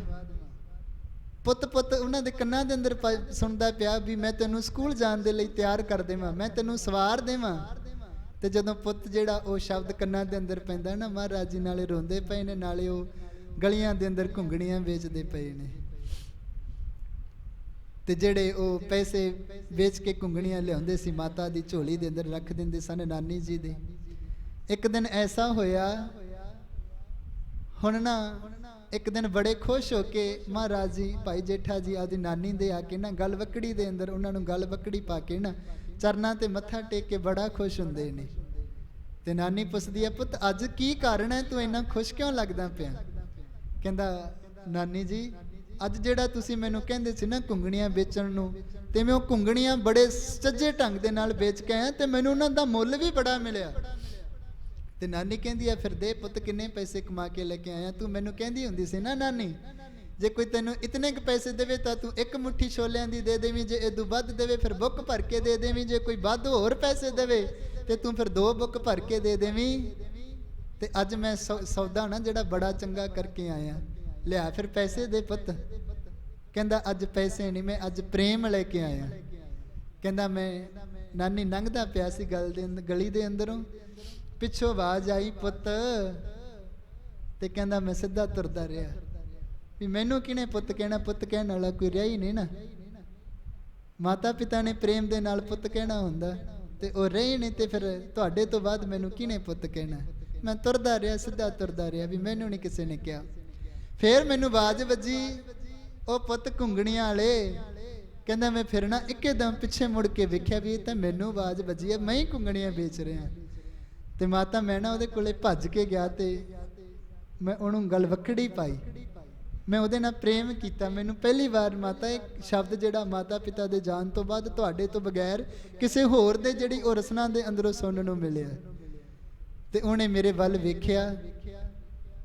ਪੁੱਤ ਪੁੱਤ ਉਹਨਾਂ ਦੇ ਕੰਨਾਂ ਦੇ ਅੰਦਰ ਸੁਣਦਾ ਪਿਆ ਵੀ ਮੈਂ ਤੈਨੂੰ ਸਕੂਲ ਜਾਣ ਦੇ ਲਈ ਤਿਆਰ ਕਰ ਦੇਵਾਂ, ਮੈਂ ਤੈਨੂੰ ਸਵਾਰ ਦੇਵਾਂ। ਤੇ ਜਦੋਂ ਪੁੱਤ ਜਿਹੜਾ ਉਹ ਸ਼ਬਦ ਕੰਨਾਂ ਦੇ ਅੰਦਰ ਪੈਂਦਾ ਨਾ, ਮਹਾਰਾਜ ਜੀ ਨਾਲੇ ਰੋਂਦੇ ਪਏ ਨੇ, ਨਾਲੇ ਉਹ ਗਲੀਆਂ ਦੇ ਅੰਦਰ ਘੁੰਗਣੀਆਂ ਵੇਚਦੇ ਪਏ ਨੇ। ਤੇ ਜਿਹੜੇ ਉਹ ਪੈਸੇ ਵੇਚ ਕੇ ਘੁੰਗਣੀਆਂ ਲਿਆਉਂਦੇ ਸੀ ਮਾਤਾ ਦੀ ਝੋਲੀ ਦੇ ਅੰਦਰ ਰੱਖ ਦਿੰਦੇ ਸਨ ਨਾਨੀ ਜੀ ਦੇ। ਇੱਕ ਦਿਨ ਐਸਾ ਹੋਇਆ, ਹੁਣ ਨਾ ਇੱਕ ਦਿਨ ਬੜੇ ਖੁਸ਼ ਹੋ ਕੇ ਮਹਾਰਾਜ ਜੀ ਭਾਈ ਜੇਠਾ ਜੀ ਆਦੀ ਨਾਨੀ ਦੇ ਆ ਕੇ ਨਾ ਗਲ ਵੱਕੜੀ ਦੇ ਅੰਦਰ ਉਹਨਾਂ ਨੂੰ ਗਲ ਵੱਕੜੀ ਪਾ ਕੇ ਨਾ ਚਰਨਾਂ ਤੇ ਮੱਥਾ ਟੇਕ ਕੇ ਬੜਾ ਖੁਸ਼ ਹੁੰਦੇ ਨੇ। ਤੇ ਨਾਨੀ ਪੁੱਛਦੀ ਆ, ਪੁੱਤ ਅੱਜ ਕੀ ਕਾਰਨ ਹੈ, ਤੂੰ ਇੰਨਾ ਖੁਸ਼ ਕਿਉਂ ਲੱਗਦਾ ਪਿਆ? ਕਹਿੰਦਾ, ਨਾਨੀ ਜੀ ਅੱਜ ਜਿਹੜਾ ਤੁਸੀਂ ਮੈਨੂੰ ਕਹਿੰਦੇ ਸੀ ਨਾ ਘੁੰਗਣੀਆਂ ਵੇਚਣ ਨੂੰ, ਤੇ ਮੈਂ ਉਹ ਘੁੰਗਣੀਆਂ ਬੜੇ ਸੱਜੇ ਢੰਗ ਦੇ ਨਾਲ ਵੇਚ ਕੇ ਆਇਆ ਤੇ ਮੈਨੂੰ ਉਹਨਾਂ ਦਾ ਮੁੱਲ ਵੀ ਬੜਾ ਮਿਲਿਆ। ਤੇ ਨਾਨੀ ਕਹਿੰਦੀ ਆ, ਫਿਰ ਦੇ ਪੁੱਤ ਕਿੰਨੇ ਪੈਸੇ ਕਮਾ ਕੇ ਲੈ ਕੇ ਆਇਆ? ਤੂੰ ਮੈਨੂੰ ਕਹਿੰਦੀ ਹੁੰਦੀ ਸੀ ਨਾ ਨਾਨੀ, ਜੇ ਕੋਈ ਤੈਨੂੰ ਇਤਨੇ ਕੁ ਪੈਸੇ ਦੇਵੇ ਤਾਂ ਤੂੰ ਇੱਕ ਮੁੱਠੀ ਛੋਲਿਆਂ ਦੀ ਦੇ ਦੇਵੀਂ, ਜੇ ਇਦੋਂ ਵੱਧ ਦੇਵੇ ਫਿਰ ਬੁੱਕ ਭਰ ਕੇ ਦੇ ਦੇਵੀਂ, ਜੇ ਕੋਈ ਵੱਧ ਹੋਰ ਪੈਸੇ ਦੇਵੇ ਤੇ ਤੂੰ ਫਿਰ 2 ਬੁੱਕ ਭਰ ਕੇ ਦੇ ਦੇਵੀਂ। ਤੇ ਅੱਜ ਮੈਂ ਸੌਦਾ ਨਾ ਜਿਹੜਾ ਬੜਾ ਚੰਗਾ ਕਰਕੇ ਆਇਆ, ਲਿਆ ਫਿਰ ਪੈਸੇ ਦੇ ਪੁੱਤ। ਕਹਿੰਦਾ ਅੱਜ ਪੈਸੇ ਨਹੀਂ, ਮੈਂ ਅੱਜ ਪ੍ਰੇਮ ਲੈ ਕੇ ਆਇਆ। ਕਹਿੰਦਾ ਮੈਂ ਨਾਨੀ ਲੰਘਦਾ ਪਿਆ ਸੀ ਗਲੀ ਦੇ ਅੰਦਰੋਂ, ਪਿੱਛੋਂ ਆਵਾਜ਼ ਆਈ ਪੁੱਤ, ਤੇ ਕਹਿੰਦਾ ਮੈਂ ਸਿੱਧਾ ਤੁਰਦਾ ਰਿਹਾ ਵੀ ਮੈਨੂੰ ਕਿਹਨੇ ਪੁੱਤ ਕਹਿਣਾ, ਪੁੱਤ ਕਹਿਣ ਵਾਲਾ ਕੋਈ ਰਿਹਾ ਹੀ ਨਹੀਂ ਨਾ। ਮਾਤਾ ਪਿਤਾ ਨੇ ਪ੍ਰੇਮ ਦੇ ਨਾਲ ਪੁੱਤ ਕਹਿਣਾ ਹੁੰਦਾ ਤੇ ਉਹ ਰਹੇ ਨਹੀਂ, ਤੇ ਫਿਰ ਤੁਹਾਡੇ ਤੋਂ ਬਾਅਦ ਮੈਨੂੰ ਕਿਹਨੇ ਪੁੱਤ ਕਹਿਣਾ। ਮੈਂ ਤੁਰਦਾ ਰਿਹਾ, ਸਿੱਧਾ ਤੁਰਦਾ ਰਿਹਾ ਵੀ ਮੈਨੂੰ ਨਹੀਂ ਕਿਸੇ ਨੇ ਕਿਹਾ। ਫਿਰ ਮੈਨੂੰ ਆਵਾਜ਼ ਵੱਜੀ, ਉਹ ਪੁੱਤ ਘੁੰਗਣੀਆਂ ਵਾਲੇ। ਕਹਿੰਦਾ ਮੈਂ ਫਿਰਨਾ, ਇੱਕਦਮ ਪਿੱਛੇ ਮੁੜ ਕੇ ਵੇਖਿਆ ਵੀ ਇਹ ਤਾਂ ਮੈਨੂੰ ਆਵਾਜ਼ ਵੱਜੀ ਹੈ, ਮੈਂ ਹੀ ਘੁੰਗਣੀਆਂ ਵੇਚ ਰਿਹਾ। ਤੇ ਮਾਤਾ ਮੈਂ ਨਾ ਉਹਦੇ ਕੋਲੇ ਭੱਜ ਕੇ ਗਿਆ ਤੇ ਮੈਂ ਉਹਨੂੰ ਗਲਵੱਕੜੀ ਪਾਈ, ਮੈਂ ਉਹਦੇ ਨਾਲ ਪ੍ਰੇਮ ਕੀਤਾ। ਮੈਨੂੰ ਪਹਿਲੀ ਵਾਰ ਮਾਤਾ ਇੱਕ ਸ਼ਬਦ ਜਿਹੜਾ ਮਾਤਾ ਪਿਤਾ ਦੇ ਜਾਣ ਤੋਂ ਬਾਅਦ ਤੁਹਾਡੇ ਤੋਂ ਬਗੈਰ ਕਿਸੇ ਹੋਰ ਦੇ ਜਿਹੜੀ ਉਹ ਰਸਨਾ ਦੇ ਅੰਦਰੋਂ ਸੁਣਨ ਨੂੰ ਮਿਲਿਆ। ਤੇ ਉਹਨੇ ਮੇਰੇ ਵੱਲ ਵੇਖਿਆ,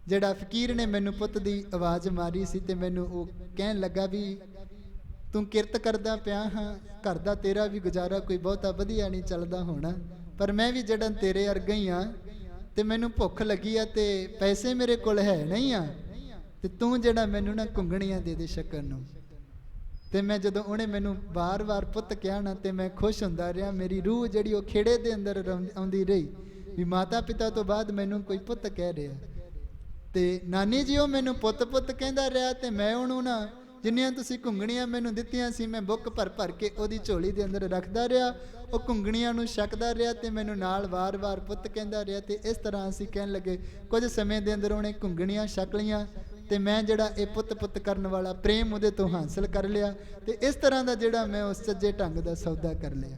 ਜਿਹੜਾ ਫਕੀਰ ਨੇ ਮੈਨੂੰ ਪੁੱਤ ਦੀ ਆਵਾਜ਼ ਮਾਰੀ ਸੀ, ਤੇ ਮੈਨੂੰ ਉਹ ਕਹਿਣ ਲੱਗਾ ਵੀ ਤੂੰ ਕਿਰਤ ਕਰਦਾ ਪਿਆ ਹਾਂ, ਘਰ ਦਾ ਤੇਰਾ ਵੀ ਗੁਜ਼ਾਰਾ ਕੋਈ ਬਹੁਤਾ ਵਧੀਆ ਨਹੀਂ ਚੱਲਦਾ ਹੋਣਾ, ਪਰ ਮੈਂ ਵੀ ਜਿਹੜਾ ਤੇਰੇ ਵਰਗਾ ਹੀ ਆ, ਤੇ ਮੈਨੂੰ ਭੁੱਖ ਲੱਗੀ ਆ ਤੇ ਪੈਸੇ ਮੇਰੇ ਕੋਲ ਹੈ ਨਹੀਂ ਆ, ਤੇ ਤੂੰ ਜਿਹੜਾ ਮੈਨੂੰ ਨਾ ਘੁੰਗਣੀਆਂ ਦੇ ਦੇ ਸ਼ੱਕਰ ਨੂੰ। ਤੇ ਮੈਂ ਜਦੋਂ ਉਹਨੇ ਮੈਨੂੰ ਵਾਰ-ਵਾਰ ਪੁੱਤ ਕਿਹਾ ਨਾ, ਤੇ ਮੈਂ ਖੁਸ਼ ਹੁੰਦਾ ਰਿਹਾ। ਮੇਰੀ ਰੂਹ ਜਿਹੜੀ ਉਹ ਖੇੜੇ ਦੇ ਅੰਦਰ ਆਉਂਦੀ ਰਹੀ ਵੀ ਮਾਤਾ ਪਿਤਾ ਤੋਂ ਬਾਅਦ ਮੈਨੂੰ ਕੋਈ ਪੁੱਤ ਕਹਿ ਰਿਹਾ। ਤੇ ਨਾਨੀ ਜੀ ਉਹ ਮੈਨੂੰ ਪੁੱਤ ਪੁੱਤ ਕਹਿੰਦਾ ਰਿਹਾ, ਤੇ ਮੈਂ ਉਹਨੂੰ ਨਾ ਜਿੰਨੀਆਂ ਤੁਸੀਂ ਘੁੰਗਣੀਆਂ ਮੈਨੂੰ ਦਿੱਤੀਆਂ ਸੀ ਮੈਂ ਬੁੱਕ ਭਰ ਭਰ ਕੇ ਉਹਦੀ ਝੋਲੀ ਦੇ ਅੰਦਰ ਰੱਖਦਾ ਰਿਹਾ। ਉਹ ਘੁੰਗਣੀਆਂ ਨੂੰ ਛਕਦਾ ਰਿਹਾ ਤੇ ਮੈਨੂੰ ਨਾਲ ਵਾਰ-ਵਾਰ ਪੁੱਤ ਕਹਿੰਦਾ ਰਿਹਾ। ਤੇ ਇਸ ਤਰ੍ਹਾਂ ਅਸੀਂ ਕਹਿਣ ਲੱਗੇ। ਕੁਝ ਸਮੇਂ ਦੇ ਅੰਦਰ ਉਹਨੇ ਘੁੰਗਣੀਆਂ ਛਕ ਲਈਆਂ ਤੇ ਮੈਂ ਜਿਹੜਾ ਇਹ ਪੁੱਤ ਪੁੱਤ ਕਰਨ ਵਾਲਾ ਪ੍ਰੇਮ ਉਹਦੇ ਤੋਂ ਹਾਸਲ ਕਰ ਲਿਆ। ਤੇ ਇਸ ਤਰ੍ਹਾਂ ਦਾ ਜਿਹੜਾ ਮੈਂ ਉਸ ਸੱਜੇ ਢੰਗ ਦਾ ਸੌਦਾ ਕਰ ਲਿਆ।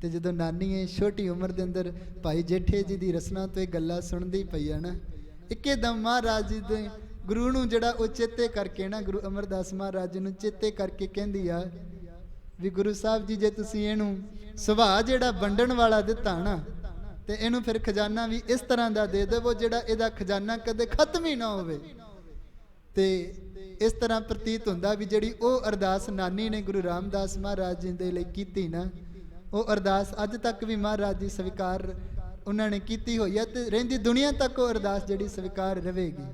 ਤੇ ਜਦੋਂ ਨਾਨੀ ਇਹ ਛੋਟੀ ਉਮਰ ਦੇ ਅੰਦਰ ਭਾਈ ਜੇਠੇ ਜੀ ਦੀ ਰਸਨਾ ਤੋਂ ਇਹ ਗੱਲਾਂ ਸੁਣਦੀ ਪਈ ਆ ਨਾ, ਇੱਕਦਮ ਮਹਾਰਾਜ ਜੀ ਦੇ ਗੁਰੂ ਨੂੰ ਜਿਹੜਾ ਉਹ ਚੇਤੇ ਕਰਕੇ ਨਾ, ਗੁਰੂ ਅਮਰਦਾਸ ਮਹਾਰਾਜ ਜੀ ਨੂੰ ਚੇਤੇ ਕਰਕੇ ਕਹਿੰਦੀ ਆ ਵੀ ਗੁਰੂ ਸਾਹਿਬ ਜੀ ਜੇ ਤੁਸੀਂ ਇਹਨੂੰ ਸੁਭਾਅ ਜਿਹੜਾ ਵੰਡਣ ਵਾਲਾ ਦਿੱਤਾ ਨਾ, ਤੇ ਇਹਨੂੰ ਫਿਰ ਖਜ਼ਾਨਾ ਵੀ ਇਸ ਤਰ੍ਹਾਂ ਦਾ ਦੇ ਦੇਵੋ ਜਿਹੜਾ ਇਹਦਾ ਖਜ਼ਾਨਾ ਕਦੇ ਖਤਮ ਹੀ ਨਾ ਹੋਵੇ। ਤੇ ਇਸ ਤਰ੍ਹਾਂ ਪ੍ਰਤੀਤ ਹੁੰਦਾ ਵੀ ਜਿਹੜੀ ਉਹ ਅਰਦਾਸ ਨਾਨੀ ਨੇ ਗੁਰੂ ਰਾਮਦਾਸ ਮਹਾਰਾਜ ਜੀ ਦੇ ਲਈ ਕੀਤੀ ਨਾ, ਉਹ ਅਰਦਾਸ ਅੱਜ ਤੱਕ ਵੀ ਮਹਾਰਾਜ ਜੀ ਸਵੀਕਾਰ ਉਹਨਾਂ ਨੇ ਕੀਤੀ ਹੋਈ ਹੈ ਤੇ ਰਹਿੰਦੀ ਦੁਨੀਆ ਤੱਕ ਉਹ ਅਰਦਾਸ ਜਿਹੜੀ ਸਵੀਕਾਰ ਰਹੇਗੀ।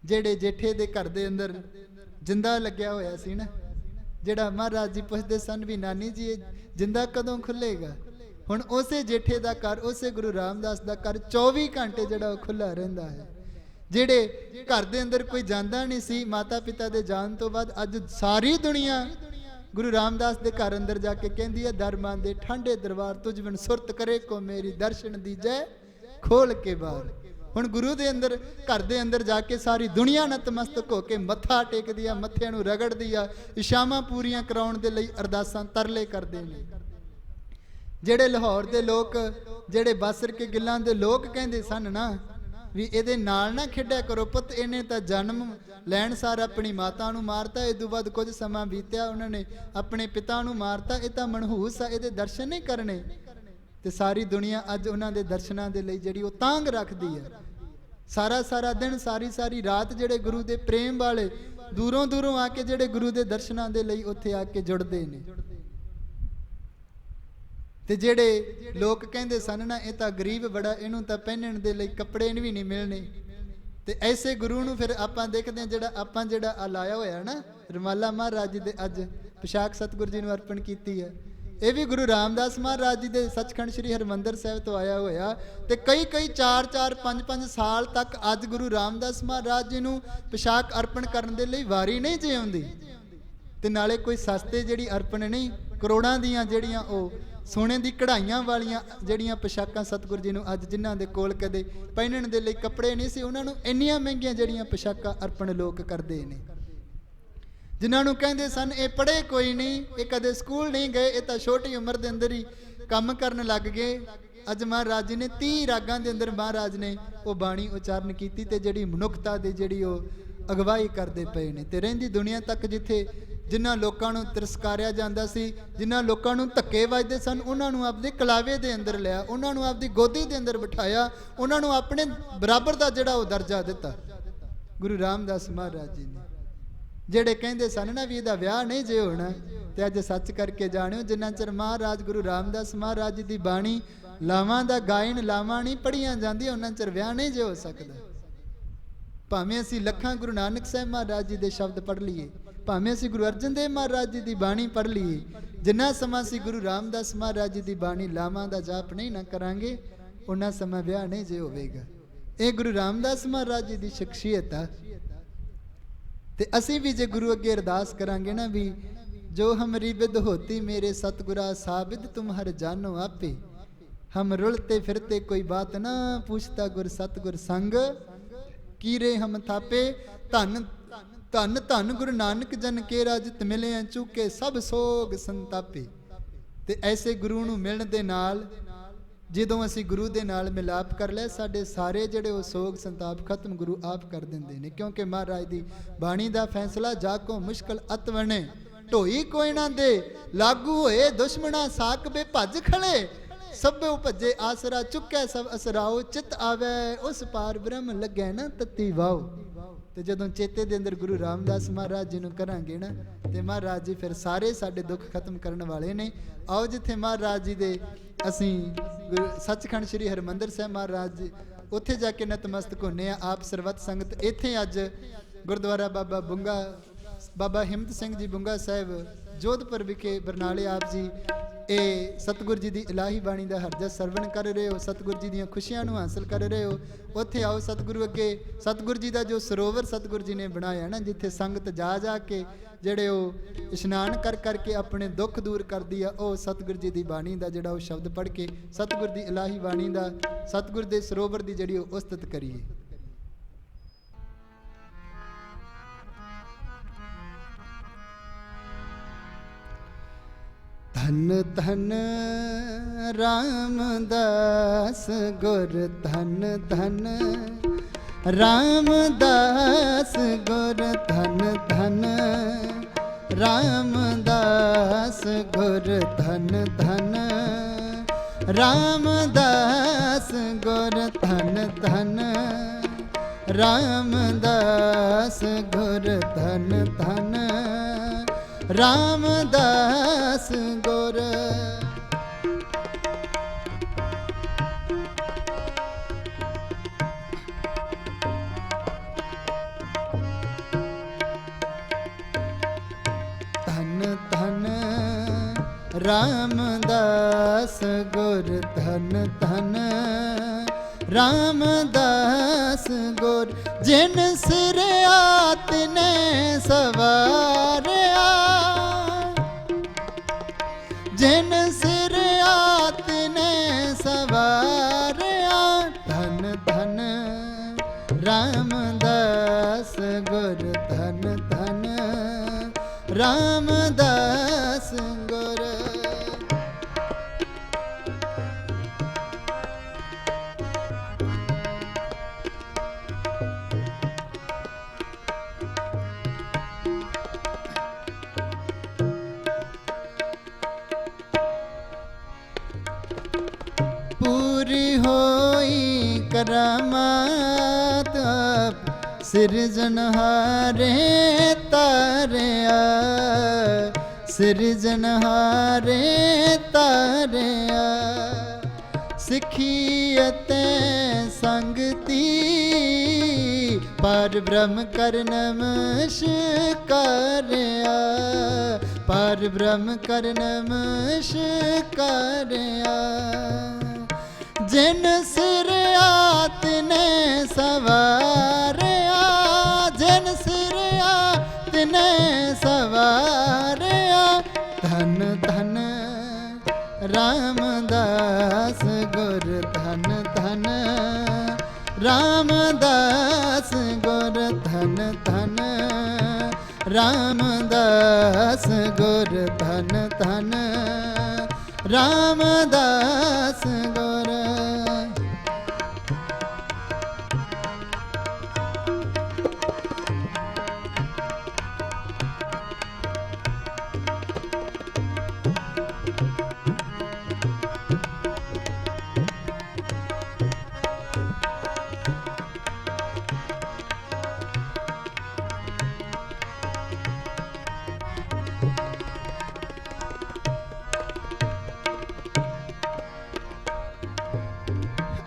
ਜਿਹੜੇ ਜੇਠੇ ਦੇ ਘਰ ਦੇ ਅੰਦਰ ਜਿੰਦਾ ਲੱਗਿਆ ਹੋਇਆ ਸੀ ਨਾ, ਜਿਹੜਾ ਮਹਾਰਾਜ ਜੀ ਪੁੱਛਦੇ ਸਨ ਵੀ ਨਾਨੀ ਜੀ ਇਹ ਜਿੰਦਾ ਕਦੋਂ ਖੁੱਲੇਗਾ, ਹੁਣ ਉਸੇ ਜੇਠੇ ਦਾ ਘਰ, ਉਸੇ ਗੁਰੂ ਰਾਮਦਾਸ ਦਾ ਘਰ 24 ਘੰਟੇ ਜਿਹੜਾ ਉਹ ਖੁੱਲਾ ਰਹਿੰਦਾ ਹੈ। ਜਿਹੜੇ ਘਰ ਦੇ ਅੰਦਰ ਕੋਈ ਜਾਂਦਾ ਨਹੀਂ ਸੀ ਮਾਤਾ ਪਿਤਾ ਦੇ ਜਾਣ ਤੋਂ ਬਾਅਦ, ਅੱਜ ਸਾਰੀ ਦੁਨੀਆ ਗੁਰੂ ਰਾਮਦਾਸ ਦੇ ਘਰ ਅੰਦਰ ਜਾ ਕੇ ਕਹਿੰਦੀ ਹੈ, ਦਰਬਾਨ ਦੇ ਠਾਂਡੇ ਦਰਬਾਰ ਤੁਝ ਬਿਨ ਸੁਰਤ ਕਰੇ ਕੋ ਮੇਰੀ, ਦਰਸ਼ਨ ਦੀ ਜੈ ਖੋਲ ਕੇ ਬਾਹਰ। ਹੁਣ ਗੁਰੂ ਦੇ ਅੰਦਰ ਘਰ ਦੇ ਅੰਦਰ ਜਾ ਕੇ ਸਾਰੀ ਦੁਨੀਆ ਨਤਮਸਤਕ ਹੋ ਕੇ ਮੱਥਾ ਟੇਕਦੀ ਆ, ਮੱਥਿਆਂ ਨੂੰ ਰਗੜਦੀ ਆ, ਇਸ਼ਾਵਾਂ ਪੂਰੀਆਂ ਕਰਾਉਣ ਦੇ ਲਈ ਅਰਦਾਸਾਂ ਤਰਲੇ ਕਰਦੇ ਨੇ। ਜਿਹੜੇ ਲਾਹੌਰ ਦੇ ਲੋਕ, ਜਿਹੜੇ ਬਾਸਰ ਕੇ ਗਿੱਲਾਂ ਦੇ ਲੋਕ ਕਹਿੰਦੇ ਸਨ ਨਾ ਵੀ ਇਹਦੇ ਨਾਲ ਨਾ ਖੇਡਿਆ ਕਰੋ ਪੁੱਤ, ਇਹਨੇ ਤਾਂ ਜਨਮ ਲੈਣ ਸਾਰ ਆਪਣੀ ਮਾਤਾ ਨੂੰ ਮਾਰਤਾ, ਇਹ ਤੋਂ ਬਾਅਦ ਕੁਝ ਸਮਾਂ ਬੀਤਿਆ ਉਹਨਾਂ ਨੇ ਆਪਣੇ ਪਿਤਾ ਨੂੰ ਮਾਰਤਾ, ਇਹ ਤਾਂ ਮਨਹੂਸ ਆ, ਇਹਦੇ ਦਰਸ਼ਨ ਨਹੀਂ ਕਰਨੇ। ਤੇ ਸਾਰੀ ਦੁਨੀਆ ਅੱਜ ਉਹਨਾਂ ਦੇ ਦਰਸ਼ਨਾਂ ਦੇ ਲਈ ਜਿਹੜੀ ਉਹ ਤਾਂਗ ਰੱਖਦੀ ਹੈ। ਸਾਰਾ ਸਾਰਾ ਦਿਨ, ਸਾਰੀ ਸਾਰੀ ਰਾਤ ਜਿਹੜੇ ਗੁਰੂ ਦੇ ਪ੍ਰੇਮ ਵਾਲੇ ਦੂਰੋਂ ਦੂਰੋਂ ਆ ਕੇ ਜਿਹੜੇ ਗੁਰੂ ਦੇ ਦਰਸ਼ਨਾਂ ਦੇ ਲਈ ਉੱਥੇ ਆ ਕੇ ਜੁੜਦੇ ਨੇ। ਤੇ ਜਿਹੜੇ ਲੋਕ ਕਹਿੰਦੇ ਸਨ ਨਾ ਇਹ ਤਾਂ ਗਰੀਬ ਬੜਾ, ਇਹਨੂੰ ਤਾਂ ਪਹਿਨਣ ਦੇ ਲਈ ਕੱਪੜੇ ਵੀ ਨਹੀਂ ਮਿਲਣੇ। ਤੇ ਐਸੇ ਗੁਰੂ ਨੂੰ ਫਿਰ ਆਪਾਂ ਦੇਖਦੇ ਹਾਂ ਜਿਹੜਾ ਆਪਾਂ ਜਿਹੜਾ ਆ ਲਾਇਆ ਹੋਇਆ ਨਾ ਰੁਮਾਲਾ, ਮਹਾਰਾਜ ਜੀ ਦੇ ਅੱਜ ਪੋਸ਼ਾਕ ਸਤਿਗੁਰੂ ਜੀ ਨੂੰ ਅਰਪਣ ਕੀਤੀ ਹੈ, ਇਹ ਵੀ ਗੁਰੂ ਰਾਮਦਾਸ ਮਹਾਰਾਜ ਜੀ ਦੇ ਸੱਚਖੰਡ ਸ੍ਰੀ ਹਰਿਮੰਦਰ ਸਾਹਿਬ ਤੋਂ ਆਇਆ ਹੋਇਆ। ਤੇ ਕਈ 4-4 5-5 ਸਾਲ ਤੱਕ ਅੱਜ ਗੁਰੂ ਰਾਮਦਾਸ ਮਹਾਰਾਜ ਜੀ ਨੂੰ ਪੋਸ਼ਾਕ ਅਰਪਣ ਕਰਨ ਦੇ ਲਈ ਵਾਰੀ ਨਹੀਂ ਜੇ ਆਉਂਦੀ। ਤੇ ਨਾਲੇ ਕੋਈ ਸਸਤੇ ਜਿਹੜੀ ਅਰਪਣ ਨਹੀਂ, ਕਰੋੜਾਂ ਦੀਆਂ ਜਿਹੜੀਆਂ ਉਹ ਸੋਨੇ ਦੀ ਕਢਾਈਆਂ ਵਾਲੀਆਂ ਜਿਹੜੀਆਂ ਪੋਸ਼ਾਕਾਂ ਸਤਿਗੁਰੂ ਜੀ ਨੂੰ ਅੱਜ ਜਿਨ੍ਹਾਂ ਦੇ ਕੋਲ ਕਦੇ ਪਹਿਨਣ ਦੇ ਲਈ ਕੱਪੜੇ ਨਹੀਂ ਸੀ, ਉਹਨਾਂ ਨੂੰ ਇੰਨੀਆਂ ਮਹਿੰਗੀਆਂ ਜਿਹੜੀਆਂ ਪੋਸ਼ਾਕਾਂ ਅਰਪਣ ਲੋਕ ਕਰਦੇ ਨੇ। ਜਿਨ੍ਹਾਂ ਨੂੰ ਕਹਿੰਦੇ ਸਨ ਇਹ ਪੜ੍ਹੇ ਕੋਈ ਨਹੀਂ, ਇਹ ਕਦੇ ਸਕੂਲ ਨਹੀਂ ਗਏ, ਇਹ ਤਾਂ ਛੋਟੀ ਉਮਰ ਦੇ ਅੰਦਰ ਹੀ ਕੰਮ ਕਰਨ ਲੱਗ ਗਏ, ਅੱਜ ਮਹਾਰਾਜ ਜੀ ਨੇ 30 ਰਾਗਾਂ ਦੇ ਅੰਦਰ ਮਹਾਰਾਜ ਨੇ ਉਹ ਬਾਣੀ ਉਚਾਰਨ ਕੀਤੀ ਤੇ ਜਿਹੜੀ ਮਨੁੱਖਤਾ ਦੀ ਜਿਹੜੀ ਉਹ ਅਗਵਾਈ ਕਰਦੇ ਪਏ ਨੇ। ਤੇ ਰਹਿੰਦੀ ਦੁਨੀਆ ਤੱਕ ਜਿੱਥੇ ਜਿਨ੍ਹਾਂ ਲੋਕਾਂ ਨੂੰ ਤਿਰਸਕਾਰਿਆ ਜਾਂਦਾ ਸੀ, ਜਿਨ੍ਹਾਂ ਲੋਕਾਂ ਨੂੰ ਧੱਕੇ ਵੱਜਦੇ ਸਨ, ਉਹਨਾਂ ਨੂੰ ਆਪਦੇ ਕਲਾਵੇ ਦੇ ਅੰਦਰ ਲਿਆ, ਉਹਨਾਂ ਨੂੰ ਆਪਦੀ ਗੋਦੀ ਦੇ ਅੰਦਰ ਬਿਠਾਇਆ, ਉਹਨਾਂ ਨੂੰ ਆਪਣੇ ਬਰਾਬਰ ਦਾ ਜਿਹੜਾ ਉਹ ਦਰਜਾ ਦਿੱਤਾ ਗੁਰੂ ਰਾਮਦਾਸ ਮਹਾਰਾਜ ਜੀ ਨੇ। ਜਿਹੜੇ ਕਹਿੰਦੇ ਸਨ ਨਾ ਵੀ ਇਹਦਾ ਵਿਆਹ ਨਹੀਂ ਜੇ ਹੋਣਾ, ਤੇ ਅੱਜ ਸੱਚ ਕਰਕੇ ਜਾਣਿਓ ਜਿੰਨਾ ਚਿਰ ਮਹਾਰਾਜ ਗੁਰੂ ਰਾਮਦਾਸ ਮਹਾਰਾਜ ਜੀ ਦੀ ਬਾਣੀ ਲਾਵਾਂ ਦਾ ਗਾਇਨ ਲਾਵਾਂ ਨਹੀਂ ਪੜੀਆਂ ਜਾਂਦੀਆਂ, ਉਹਨਾਂ ਚਿਰ ਵਿਆਹ ਨਹੀਂ ਜੇ ਹੋ ਸਕਦਾ। ਭਾਵੇਂ ਅਸੀਂ ਲੱਖਾਂ ਗੁਰੂ ਨਾਨਕ ਸਾਹਿਬ ਮਹਾਰਾਜ ਜੀ ਦੇ ਸ਼ਬਦ ਪੜ੍ਹ ਲਈਏ, ਭਾਵੇਂ ਅਸੀਂ ਗੁਰੂ ਅਰਜਨ ਦੇਵ ਮਹਾਰਾਜ ਜੀ ਦੀ ਬਾਣੀ ਪੜ੍ਹ ਲਈਏ, ਜਿੰਨਾ ਸਮਾਂ ਅਸੀਂ ਗੁਰੂ ਰਾਮਦਾਸ ਮਹਾਰਾਜ ਜੀ ਦੀ ਬਾਣੀ ਲਾਵਾਂ ਦਾ ਜਾਪ ਨਹੀਂ ਨਾ ਕਰਾਂਗੇ, ਉਹਨਾਂ ਸਮਾਂ ਵਿਆਹ ਨਹੀਂ ਜੇ ਹੋਵੇਗਾ। ਇਹ ਗੁਰੂ ਰਾਮਦਾਸ ਮਹਾਰਾਜ ਜੀ ਦੀ ਸ਼ਖਸੀਅਤ ਆ। ਤੇ ਅਸੀਂ ਵੀ ਜੇ ਗੁਰੂ ਅੱਗੇ ਅਰਦਾਸ ਕਰਾਂਗੇ ਨਾ ਵੀ ਜੋ ਹਮਰੀ ਵਿਦ ਹੋਤੀ ਮੇਰੇ ਸਤਿਗੁਰਾ ਸਾਬਿਦ ਤੁਮ ਹਰ ਜਾਨੋ ਆਪੇ, ਹਮ ਰੁਲਤੇ ਫਿਰਤੇ ਕੋਈ ਬਾਤ ਨਾ ਪੁੱਛਤਾ ਗੁਰ ਸਤਿਗੁਰ ਸੰਗ ਕੀਰੇ ਹਮ ਥਾਪੇ। ਧੰਨ ਧੰਨ ਧੰਨ ਗੁਰੂ ਨਾਨਕ ਜਨ ਕੇ ਰਾਜਿਤ ਮਿਲਿਆ ਚੁਕੇ ਸਭ ਸੋਗ ਸੰਤਾਪੇ। ਤੇ ਐਸੇ ਗੁਰੂ ਨੂੰ ਮਿਲਣ ਦੇ ਨਾਲ ਜਦੋਂ ਅਸੀਂ ਗੁਰੂ ਦੇ ਨਾਲ ਮਿਲਾਪ ਕਰ ਲਿਆ, ਸਾਡੇ ਸਾਰੇ ਜਿਹੜੇ ਉਹ ਸੋਗ ਸੰਤਾਪ ਖਤਮ ਗੁਰੂ ਆਪ ਕਰ ਦਿੰਦੇ ਨੇ। ਕਿਉਂਕਿ ਮਹਾਰਾਜ ਦੀ ਬਾਣੀ ਦਾ ਫੈਸਲਾ ਜਾ ਕੋ ਮੁਸ਼ਕਲ ਅਤਵਣੇ ਢੋਈ ਕੋਈ ਨਾ ਦੇ, ਲਾਗੂ ਹੋਏ ਦੁਸ਼ਮਣਾ ਸਾਕ ਬੇ ਭੱਜ ਖੜੇ, ਸਭੇ ਭੱਜੇ ਆਸਰਾ ਚੁੱਕੈ ਸਭ ਅਸਰਾਓ, ਚਿਤ ਆਵੇ ਉਸ ਪਾਰ ਬ੍ਰਹਮ ਲੱਗੈ ਨਾ ਤਤੀ ਵਾਓ। ਤੇ ਜਦੋਂ ਚੇਤੇ ਦੇ ਅੰਦਰ ਗੁਰੂ ਰਾਮਦਾਸ ਮਹਾਰਾਜ ਜੀ ਨੂੰ ਕਰਾਂਗੇ ਨਾ, ਤੇ ਮਹਾਰਾਜ ਜੀ ਫਿਰ ਸਾਰੇ ਸਾਡੇ ਦੁੱਖ ਖਤਮ ਕਰਨ ਵਾਲੇ ਨੇ। ਆਓ ਜਿੱਥੇ ਮਹਾਰਾਜ ਜੀ ਦੇ ਅਸੀਂ ਸੱਚਖੰਡ ਸ੍ਰੀ ਹਰਿਮੰਦਰ ਸਾਹਿਬ ਮਹਾਰਾਜ ਜੀ ਉੱਥੇ ਜਾ ਕੇ ਨਤਮਸਤਕ ਹੁੰਨੇ ਆ ਆਪ ਸਰਬੱਤ ਸੰਗਤ। ਇੱਥੇ ਅੱਜ ਗੁਰਦੁਆਰਾ ਬਾਬਾ ਬੁੰਗਾ ਬਾਬਾ ਹਿੰਮਤ ਸਿੰਘ ਜੀ ਬੁੰਗਾ ਸਾਹਿਬ ਜੋਧਪੁਰ ਵਿਖੇ ਬਰਨਾਲੇ ਆਪ ਜੀ ਇਹ ਸਤਿਗੁਰ ਜੀ ਦੀ ਇਲਾਹੀ ਬਾਣੀ ਦਾ ਹਰਜਾ ਸਰਵਣ ਕਰ ਰਹੇ ਹੋ, ਸਤਿਗੁਰ ਜੀ ਦੀਆਂ ਖੁਸ਼ੀਆਂ ਨੂੰ ਹਾਸਲ ਕਰ ਰਹੇ ਹੋ। ਉੱਥੇ ਆਓ ਸਤਿਗੁਰੂ ਅੱਗੇ, ਸਤਿਗੁਰ ਜੀ ਦਾ ਜੋ ਸਰੋਵਰ ਸਤਿਗੁਰ ਜੀ ਨੇ ਬਣਾਇਆ ਨਾ, ਜਿੱਥੇ ਸੰਗਤ ਜਾ ਜਾ ਕੇ ਜਿਹੜੇ ਉਹ ਇਸ਼ਨਾਨ ਕਰ ਕਰਕੇ ਆਪਣੇ ਦੁੱਖ ਦੂਰ ਕਰਦੀ ਆ, ਉਹ ਸਤਿਗੁਰ ਜੀ ਦੀ ਬਾਣੀ ਦਾ ਜਿਹੜਾ ਉਹ ਸ਼ਬਦ ਪੜ੍ਹ ਕੇ ਸਤਿਗੁਰ ਦੀ ਇਲਾਹੀ ਬਾਣੀ ਦਾ ਸਤਿਗੁਰ ਦੇ ਸਰੋਵਰ ਦੀ ਜਿਹੜੀ ਉਹ ਉਸਤਤ ਕਰੀਏ। ਧੰਨ ਧੰਨ ਰਾਮਦਾਸ ਗੁਰ, ਧੰਨ ਧੰਨ ਰਾਮਦਾਸ ਗੁਰ, ਧੰਨ ਧੰਨ ਰਾਮਦਾਸ ਗੁਰ, ਧੰਨ ਧੰਨ ਰਾਮਦਾਸ ਗੁਰ, ਧੰਨ ਧੰਨ ਰਾਮਦਾਸ ਗੁਰ, ਧੰਨ ਧੰਨ ਰਾਮਦਾਸ ਗੁਰ। ਧੰਨ ਧੰਨ ਰਾਮਦਾਸ ਗੁਰ, ਧੰਨ ਧੰਨ ਰਾਮਦਾਸ ਗੁਰ, ਜਿਨ ਸਿਰ ਆਤ ਨੇ ਸਵਾਰਿਆ, ਜਿਨ ਸਿਰ ਆਤ ਨੇ ਸਵਾਰਿਆ, ਧੰਨ ਧੰਨ ਰਾਮਦਾਸ ਗੁਰ, ਧੰਨ ਧੰਨ ਰਾਮਦਾਸ ਗੁਰ। पूरी होई करामात आप सिरजनहारे तारिया, सिरजनहारे तारिया। सिखियते संगती पर ब्रह्म कर नमस्कारिया, पर ब्रह्म कर नमस्कारिया। जिन सिर आत ने सवारिया, जिन सिर आत ने सवारिया, धन धन रामदास गुर, धन धन रामदास गुर, धन धन रामदास गुर, धन धन रामदास गुर।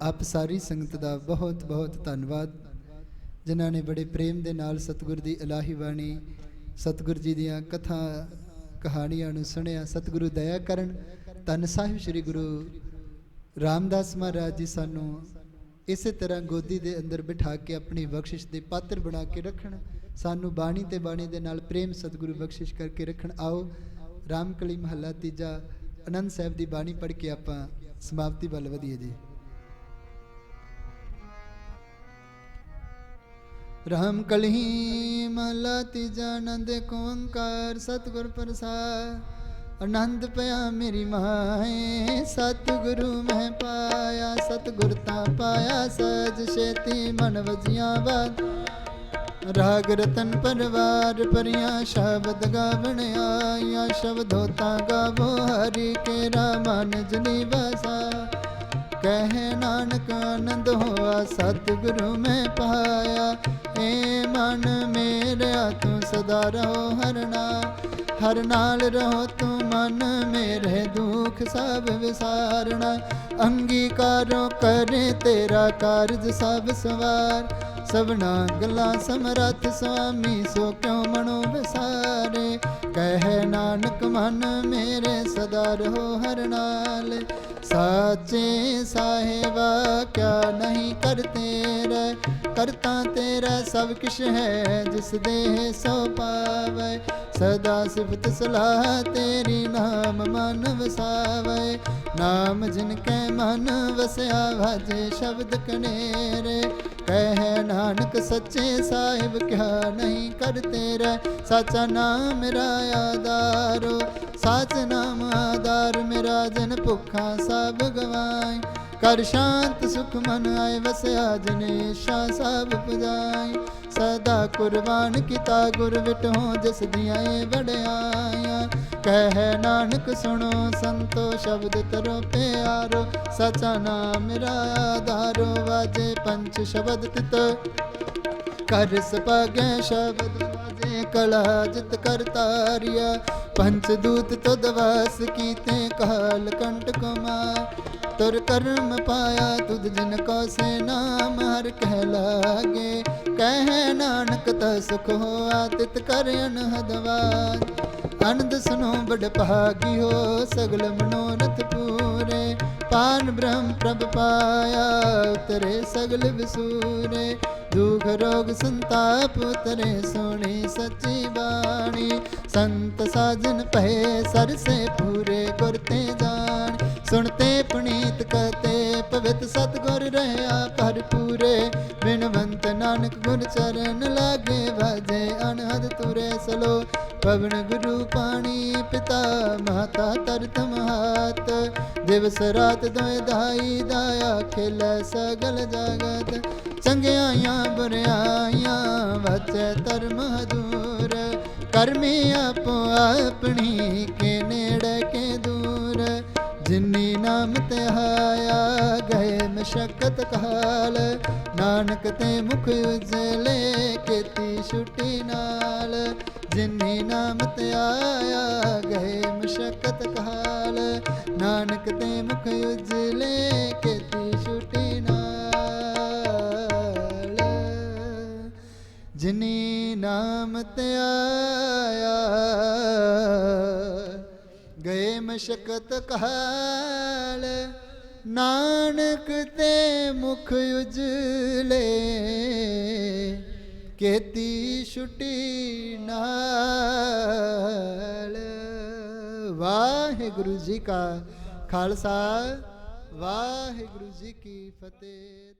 ਆਪ ਸਾਰੀ ਸੰਗਤ ਦਾ ਬਹੁਤ ਬਹੁਤ ਧੰਨਵਾਦ, ਜਿਨ੍ਹਾਂ ਨੇ ਬੜੇ ਪ੍ਰੇਮ ਦੇ ਨਾਲ ਸਤਿਗੁਰ ਦੀ ਇਲਾਹੀ ਬਾਣੀ, ਸਤਿਗੁਰ ਜੀ ਦੀਆਂ ਕਥਾ ਕਹਾਣੀਆਂ ਨੂੰ ਸੁਣਿਆ। ਸਤਿਗੁਰੂ ਦਇਆ ਕਰਨ। ਧੰਨ ਸਾਹਿਬ ਸ੍ਰੀ ਗੁਰੂ ਰਾਮਦਾਸ ਮਹਾਰਾਜ ਜੀ ਸਾਨੂੰ ਇਸੇ ਤਰ੍ਹਾਂ ਗੋਦੀ ਦੇ ਅੰਦਰ ਬਿਠਾ ਕੇ ਆਪਣੀ ਬਖਸ਼ਿਸ਼ ਦੇ ਪਾਤਰ ਬਣਾ ਕੇ ਰੱਖਣ, ਸਾਨੂੰ ਬਾਣੀ ਤੇ ਬਾਣੀ ਦੇ ਨਾਲ ਪ੍ਰੇਮ ਸਤਿਗੁਰੂ ਬਖਸ਼ਿਸ਼ ਕਰਕੇ ਰੱਖਣ। ਆਓ ਰਾਮਕਲੀ ਮਹੱਲਾ ਤੀਜਾ ਆਨੰਦ ਸਾਹਿਬ ਦੀ ਬਾਣੀ ਪੜ੍ਹ ਕੇ ਆਪਾਂ ਸਮਾਪਤੀ ਵੱਲ ਵਧੀਏ ਜੀ। राम कलही महला तीजा आनंद एक ओंकार सतगुर प्रसाद। आनंद पया मेरी माए सतगुरु मैं पाया, सतगुर ता पाया सज छेती मन वजिया बात। राग रतन परवार परिया शब्द गावण आया, शब्द होता गावो हरि के रामान जनी बसा। कह नानक आनंद होआ सतगुरु मैं पाया, ए मन मेरा तू सदा रहो हर नाल रहो तू मन मेरे दुख सब विसारना। अंगीकारो करे तेरा कारज सब सवार, सबना गला समरथ स्वामी सो क्यों मनो विसारे। कह नानक मन मेरे सदा रहो हर नाल, साचे साहेबा क्या नहीं करते रे। करता तेरा सब किश है जिस देह सो पावे, सदा सिफत सलाह तेरी नाम मन वसावे। नाम जिनके मन वसया भाजे शब्द कनेरे, कह नानक सच्चे साहिब क्या नहीं करते रे। साचा नाम मेरा आधारो, साच नाम आधार मेरा जिन भुखा सब गवाई। कर शांत सुख मन आए वसया जिने शा सब पुजाई। सदा कुर्बान किता गुर विटो जिस दिया बड़ाया। कह नानक सुनो संतो शब्द तरो प्यारो, सचा नाम मेरा आधारो वाजे पंच शब्द तित। कर सपागे शब्द वाजे कला जित कर तारिया। पंचदूत तो दवास कीते काल कंठ कुमार। तुर कर्म पाया तुद जिन को से नाम हर कह लागे। कह नानक ता सुख होआ तित कर अनहदवार। आनंद सुनो बड़ भागी हो सगल मनोरथ पूरे। पान ब्रह्म प्रभ पाया उतरे सगल विसूरे। दुख रोग संताप उतरे सोनी सच्ची बाणी। संत साजन पहे सर से पूरे गुरते जान। सुनते पुनीत कहते पवित सतगुर रहा भरपूरे। बिनवंत नानक गुर चरण लागे भजे अनहद तुरे सलो। पवन गुरु पाणी पिता माता तरत महात। दिवस रात दोए दाई दाया खिल सगल जगत। चंगियाइयां बुराइयां वच धर्म दूर। कर्मी आपो अपनी के नेड़े के दूर। जिनी नाम ते हाया गए मशक्कत काल। नानक ते मुख उजले केती छुटी नाल। जिनी नाम ते आया गए मशक्कत काल। नानक ते मुख उजले केती छुटी नाल। जिनी नाम ते आया गए मशक्कत काल। नानक ते मुख उजले केती छुटी नाल। वाहिगुरु जी का खालसा, वाहिगुरु जी की फतेह।